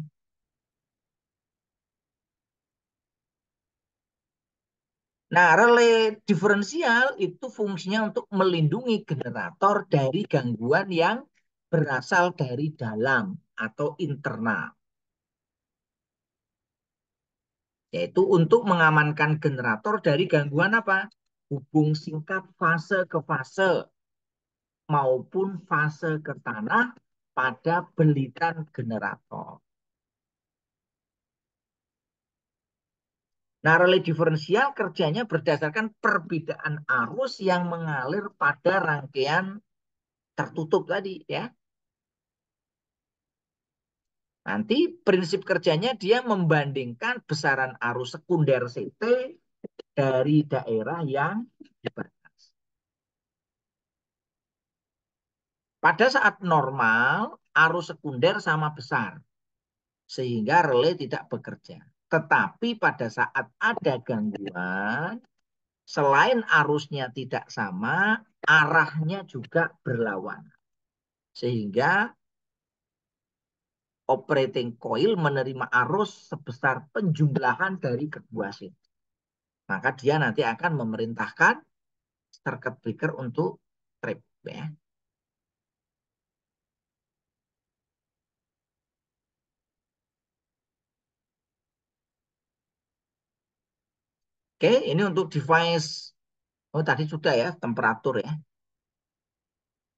Nah, relay diferensial itu fungsinya untuk melindungi generator dari gangguan yang berasal dari dalam atau internal. Yaitu untuk mengamankan generator dari gangguan apa? Hubung singkat fase ke fase maupun fase ke tanah pada belitan generator. Nah, relay diferensial kerjanya berdasarkan perbedaan arus yang mengalir pada rangkaian tertutup tadi ya. Nanti prinsip kerjanya dia membandingkan besaran arus sekunder CT dari daerah yang dibatas. Pada saat normal, arus sekunder sama besar, sehingga relay tidak bekerja. Tetapi pada saat ada gangguan, selain arusnya tidak sama, arahnya juga berlawanan. Sehingga operating coil menerima arus sebesar penjumlahan dari kedua sisi. Maka dia nanti akan memerintahkan circuit breaker untuk trip ya. Oke, ini untuk device. Oh, tadi sudah ya, temperatur ya.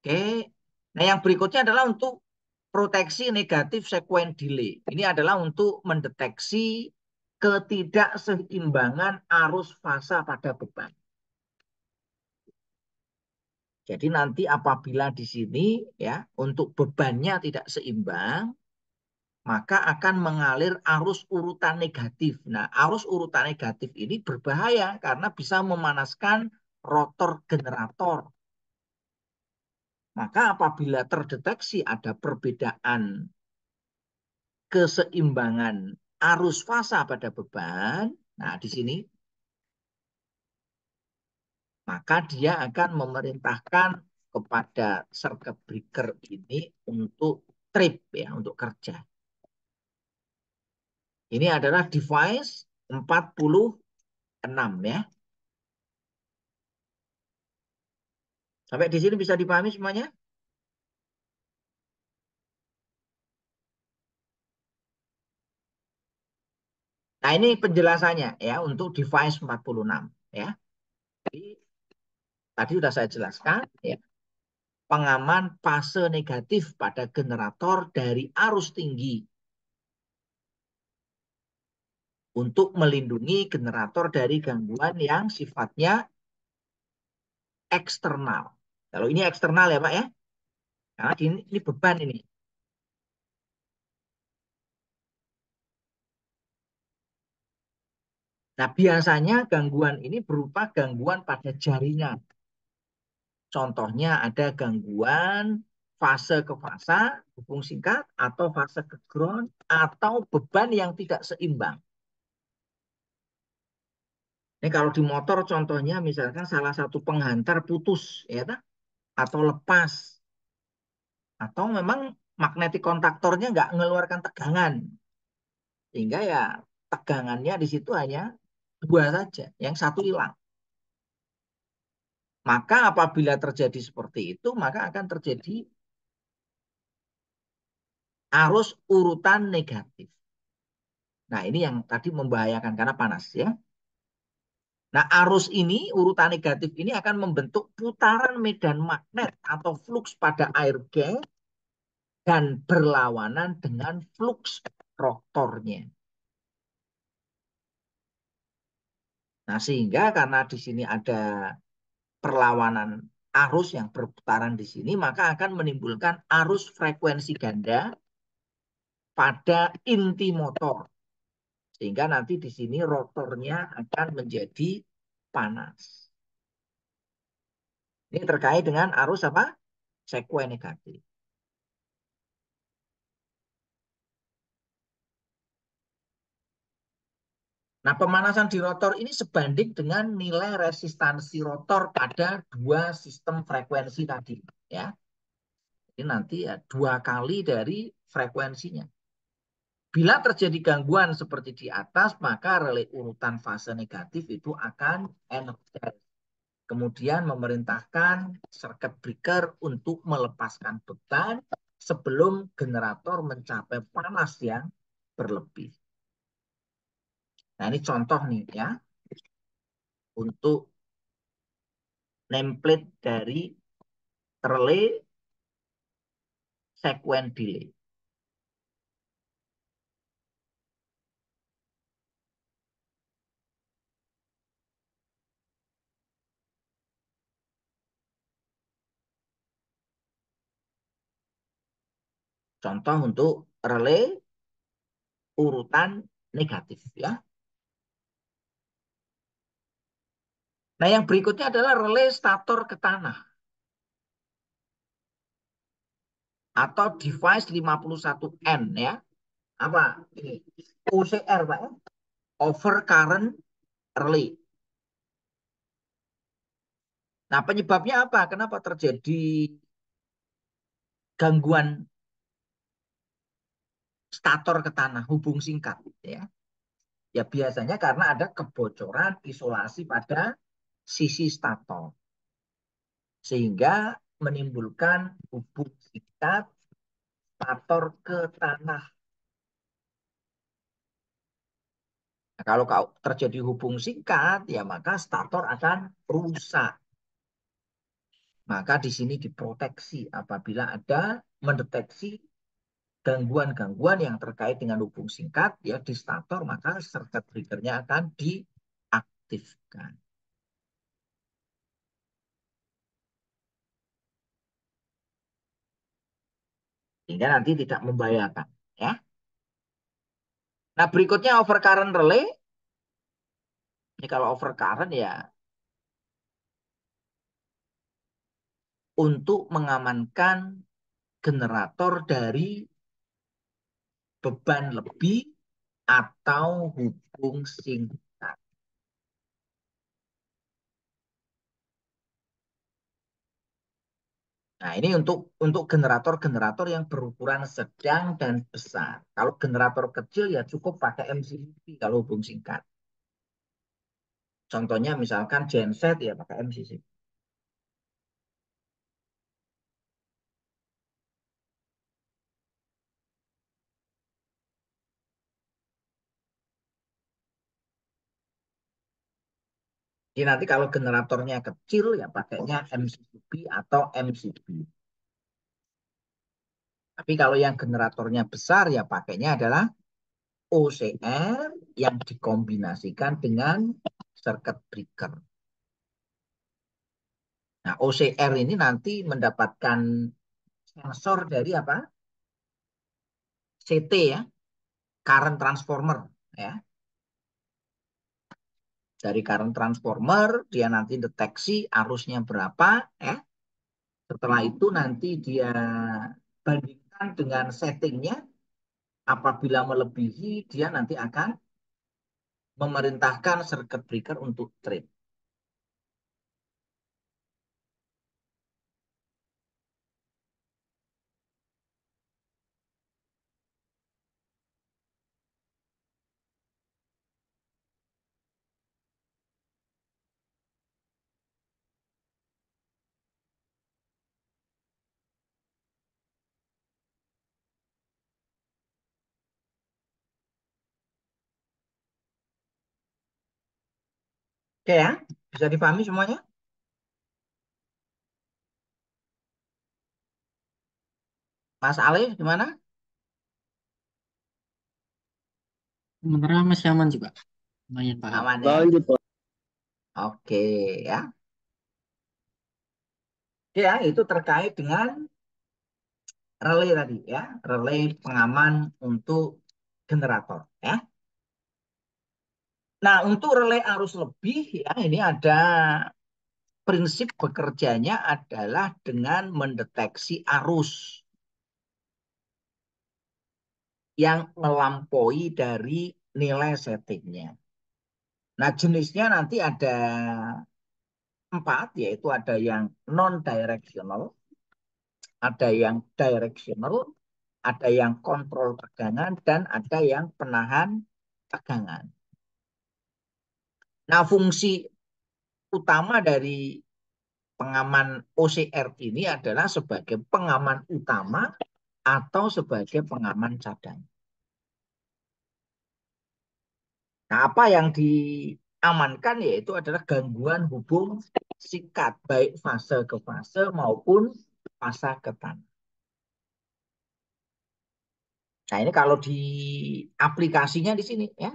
Oke. Nah, yang berikutnya adalah untuk proteksi negatif sequence delay. Ini adalah untuk mendeteksi ketidakseimbangan arus fasa pada beban. Jadi nanti apabila di sini ya untuk bebannya tidak seimbang, maka akan mengalir arus urutan negatif. Nah, arus urutan negatif ini berbahaya karena bisa memanaskan rotor generator. Maka apabila terdeteksi ada perbedaan keseimbangan arus fasa pada beban, nah di sini maka dia akan memerintahkan kepada circuit breaker ini untuk trip ya, untuk kerja. Ini adalah device 46 ya. Sampai di sini bisa dipahami semuanya? Nah, ini penjelasannya ya untuk device 46 ya. Jadi tadi sudah saya jelaskan ya. Pengaman fase negatif pada generator dari arus tinggi untuk melindungi generator dari gangguan yang sifatnya eksternal. Kalau ini eksternal ya Pak ya, karena ini beban ini. Nah, biasanya gangguan ini berupa gangguan pada jaringan. Contohnya ada gangguan fase ke fase, hubung singkat, atau fase ke ground, atau beban yang tidak seimbang. Ini kalau di motor contohnya misalkan salah satu penghantar putus, ya, atau lepas, atau memang magnetik kontaktornya nggak mengeluarkan tegangan, sehingga ya tegangannya di situ hanya dua saja, yang satu hilang. Maka apabila terjadi seperti itu, maka akan terjadi arus urutan negatif. Nah, ini yang tadi membahayakan karena panas ya. Nah, arus ini, urutan negatif ini akan membentuk putaran medan magnet atau fluks pada air gas dan berlawanan dengan fluks rotornya. Nah, sehingga karena di sini ada perlawanan arus yang berputaran di sini, maka akan menimbulkan arus frekuensi ganda pada inti motor. Sehingga nanti di sini rotornya akan menjadi panas. Ini terkait dengan arus apa? Sekuen negatif. Nah, pemanasan di rotor ini sebanding dengan nilai resistansi rotor pada dua sistem frekuensi tadi, ya. Ini nanti ya 2 kali dari frekuensinya. Bila terjadi gangguan seperti di atas, maka relay urutan fase negatif itu akan energize. Kemudian memerintahkan circuit breaker untuk melepaskan beban sebelum generator mencapai panas yang berlebih. Nah, ini contoh nih ya, untuk nameplate dari relay sequence delay. Contoh untuk relay urutan negatif ya. Nah, yang berikutnya adalah relay stator ke tanah atau device 51N ya. Apa ini? OCR, Pak ya. Over current relay. Nah, penyebabnya apa? Kenapa terjadi gangguan stator ke tanah hubung singkat ya? Ya biasanya karena ada kebocoran isolasi pada sisi stator. Sehingga menimbulkan hubung singkat stator ke tanah. Nah, kalau terjadi hubung singkat, ya maka stator akan rusak. Maka di sini diproteksi apabila ada mendeteksi gangguan-gangguan yang terkait dengan hubung singkat ya di stator, maka circuit breaker-nya akan diaktifkan. Sehingga nanti tidak membahayakan ya. Nah, berikutnya overcurrent relay. Ini kalau overcurrent ya untuk mengamankan generator dari beban lebih atau hubung singkat. Nah, ini untuk generator-generator yang berukuran sedang dan besar. Kalau generator kecil ya cukup pakai MCCP kalau hubung singkat. Contohnya misalkan genset ya pakai MCCP. Jadi nanti kalau generatornya kecil ya pakainya MCCP atau MCB. Tapi kalau yang generatornya besar ya pakainya adalah OCR yang dikombinasikan dengan circuit breaker. Nah, OCR ini nanti mendapatkan sensor dari apa? CT ya, current transformer ya. Dari current transformer dia nanti deteksi arusnya berapa ya. Setelah itu nanti dia bandingkan dengan settingnya. Apabila melebihi dia nanti akan memerintahkan circuit breaker untuk trip. Oke ya, bisa dipahami semuanya? Mas Alif gimana? Sementara masih aman sih, Pak. Lumayan paham. Aman ya? Oke ya. Oke ya, itu terkait dengan relay tadi ya, relay pengaman untuk generator ya. Nah, untuk relay arus lebih ya ini ada prinsip bekerjanya adalah dengan mendeteksi arus yang melampaui dari nilai settingnya. Nah, jenisnya nanti ada 4, yaitu ada yang non-directional, ada yang directional, ada yang kontrol tegangan, dan ada yang penahan tegangan. Nah, fungsi utama dari pengaman OCR ini adalah sebagai pengaman utama atau sebagai pengaman cadangan. Nah, apa yang diamankan yaitu adalah gangguan hubung singkat, baik fase ke fase maupun fase ke tanah. Nah, ini kalau di aplikasinya di sini ya,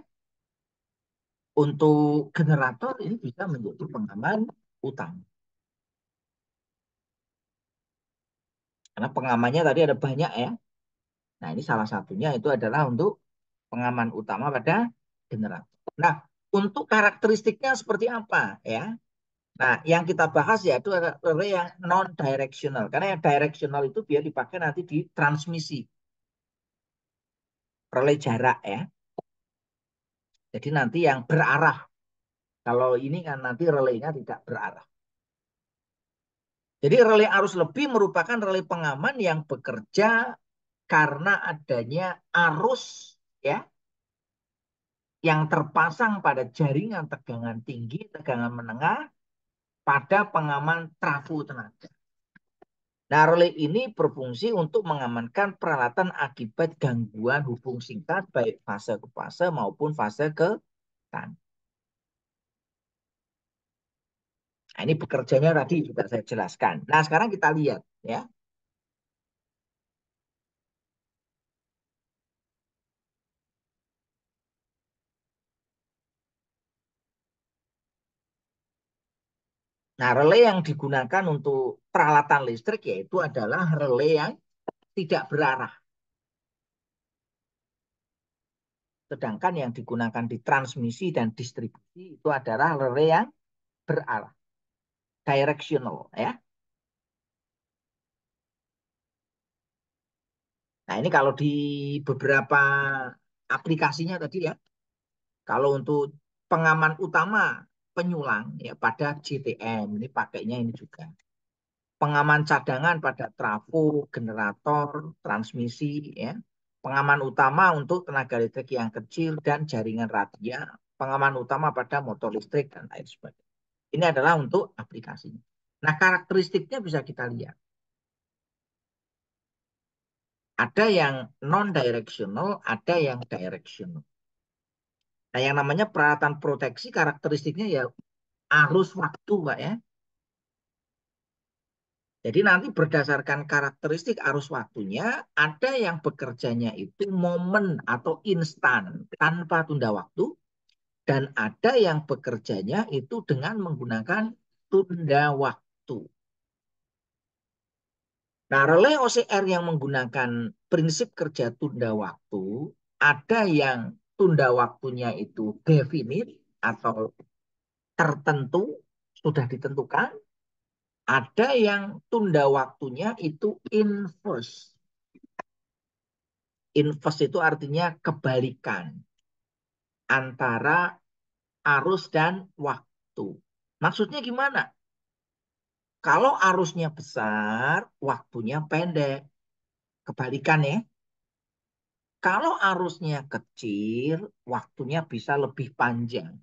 untuk generator ini bisa menjadi pengaman utama. Karena pengamannya tadi ada banyak ya. Nah, ini salah satunya itu adalah untuk pengaman utama pada generator. Nah, untuk karakteristiknya seperti apa ya? Nah, yang kita bahas ya itu adalah relay yang non-directional. Karena yang directional itu biar dipakai nanti di transmisi. Relay jarak ya. Jadi nanti yang berarah. Kalau ini kan nanti relaynya tidak berarah. Jadi relay arus lebih merupakan relay pengaman yang bekerja karena adanya arus ya yang terpasang pada jaringan tegangan tinggi, tegangan menengah pada pengaman trafo tenaga. Nah, relay ini berfungsi untuk mengamankan peralatan akibat gangguan hubung singkat baik fase ke fase maupun fase ke tanah. Nah, ini bekerjanya tadi sudah saya jelaskan. Nah, sekarang kita lihat ya. Nah, relay yang digunakan untuk peralatan listrik yaitu adalah relay yang tidak berarah. Sedangkan yang digunakan di transmisi dan distribusi itu adalah relay yang berarah, directional ya. Nah, ini kalau di beberapa aplikasinya tadi ya, kalau untuk pengaman utama penyulang ya pada GTM ini pakainya ini juga. Pengaman cadangan pada trafo, generator, transmisi ya. Pengaman utama untuk tenaga listrik yang kecil dan jaringan radia, pengaman utama pada motor listrik dan lain sebagainya. Ini adalah untuk aplikasinya. Nah, karakteristiknya bisa kita lihat. Ada yang non-directional, ada yang directional. Nah, yang namanya peralatan proteksi karakteristiknya ya arus waktu, Pak ya. Jadi nanti berdasarkan karakteristik arus waktunya, ada yang bekerjanya itu momen atau instan tanpa tunda waktu, dan ada yang bekerjanya itu dengan menggunakan tunda waktu. Nah, relay OCR yang menggunakan prinsip kerja tunda waktu, ada yang tunda waktunya itu definite atau tertentu, sudah ditentukan, ada yang tunda waktunya itu inverse. Inverse itu artinya kebalikan antara arus dan waktu. Maksudnya gimana? Kalau arusnya besar, waktunya pendek. Kebalikan ya. Kalau arusnya kecil, waktunya bisa lebih panjang.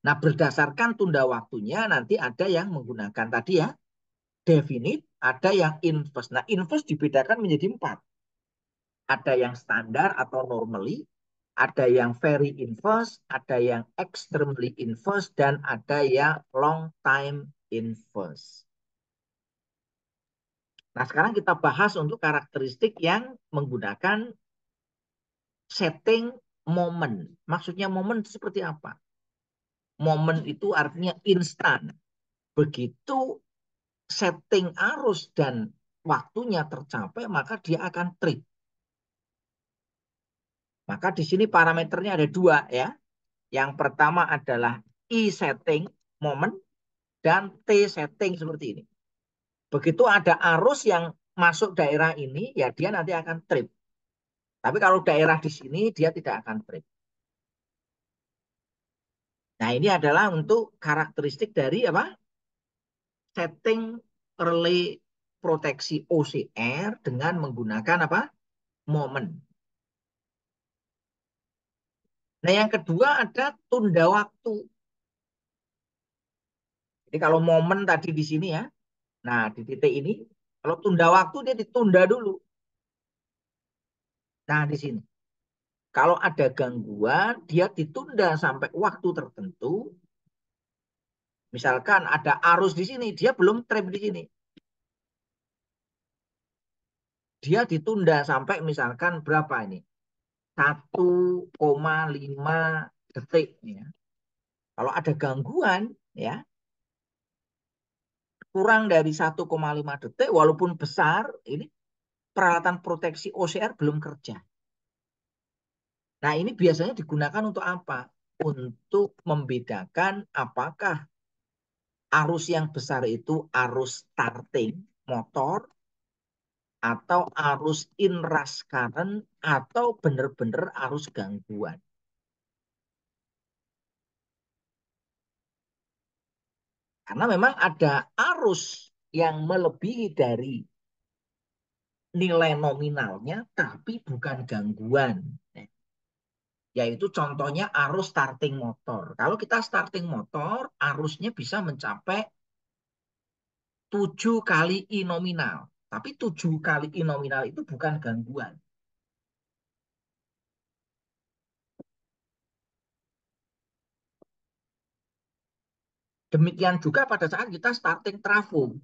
Nah, berdasarkan tunda waktunya nanti ada yang menggunakan tadi ya, definite, ada yang inverse. Nah, inverse dibedakan menjadi 4. Ada yang standar atau normally, ada yang very inverse, ada yang extremely inverse, dan ada yang long time inverse. Nah, sekarang kita bahas untuk karakteristik yang menggunakan setting momen. Maksudnya momen seperti apa? Momen itu artinya instan. Begitu setting arus dan waktunya tercapai, maka dia akan trip. Maka di sini parameternya ada 2 ya. Yang pertama adalah I setting momen dan T setting seperti ini. Begitu ada arus yang masuk daerah ini, ya dia nanti akan trip. Tapi kalau daerah di sini, dia tidak akan trip. Nah, ini adalah untuk karakteristik dari apa? Setting relay proteksi OCR dengan menggunakan apa? Momen. Nah, yang kedua ada tunda waktu. Jadi kalau momen tadi di sini ya, nah di titik ini, kalau tunda waktu dia ditunda dulu. Nah, di sini. Kalau ada gangguan, dia ditunda sampai waktu tertentu. Misalkan ada arus di sini, dia belum trip di sini. Dia ditunda sampai misalkan berapa ini? 1,5 detik. Ya. Kalau ada gangguan, ya kurang dari 1,5 detik, walaupun besar, ini peralatan proteksi OCR belum kerja. Nah, ini biasanya digunakan untuk apa? Untuk membedakan apakah arus yang besar itu arus starting motor atau arus inrush current atau benar-benar arus gangguan. Karena memang ada arus yang melebihi dari nilai nominalnya tapi bukan gangguan. Yaitu contohnya arus starting motor. Kalau kita starting motor, arusnya bisa mencapai 7 kali I nominal. Tapi 7 kali I nominal itu bukan gangguan. Demikian juga pada saat kita starting trafo.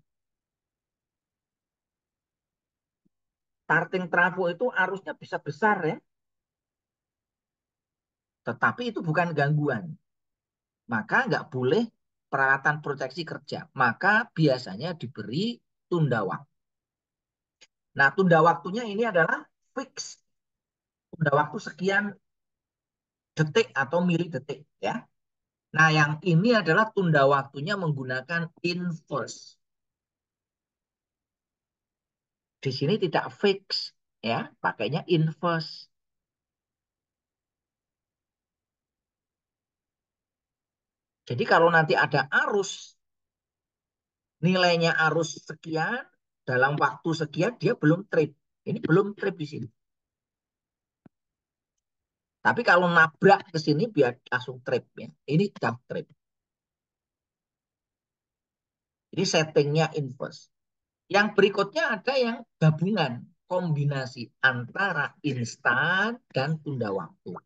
Starting trafo itu arusnya bisa besar ya. Tetapi itu bukan gangguan. Maka nggak boleh peralatan proteksi kerja. Maka biasanya diberi tunda waktu. Nah, tunda waktunya ini adalah fix. Tunda waktu sekian detik atau milidetik ya. Nah, yang ini adalah tunda waktunya menggunakan inverse. Di sini tidak fix ya, pakainya inverse. Jadi kalau nanti ada arus, nilainya arus sekian, dalam waktu sekian dia belum trip. Ini belum trip di sini. Tapi kalau nabrak ke sini biar langsung trip ya. Ini sudah trip. Jadi settingnya inverse. Yang berikutnya ada yang gabungan, kombinasi antara instan dan tunda waktu.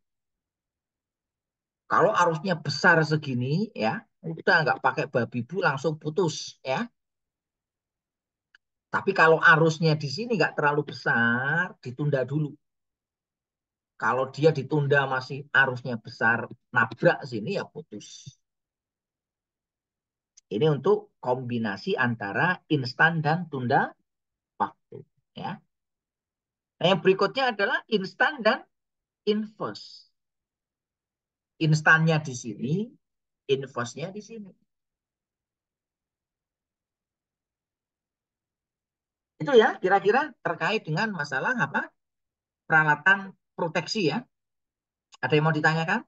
Kalau arusnya besar segini ya, udah nggak pakai babi bu langsung putus ya. Tapi kalau arusnya di sini nggak terlalu besar, ditunda dulu. Kalau dia ditunda masih arusnya besar, nabrak sini ya putus. Ini untuk kombinasi antara instan dan tunda waktu. Ya. Nah, yang berikutnya adalah instan dan inverse. Instannya di sini, inverse-nya di sini. Itu ya kira-kira terkait dengan masalah apa? Peralatan proteksi ya. Ada yang mau ditanyakan?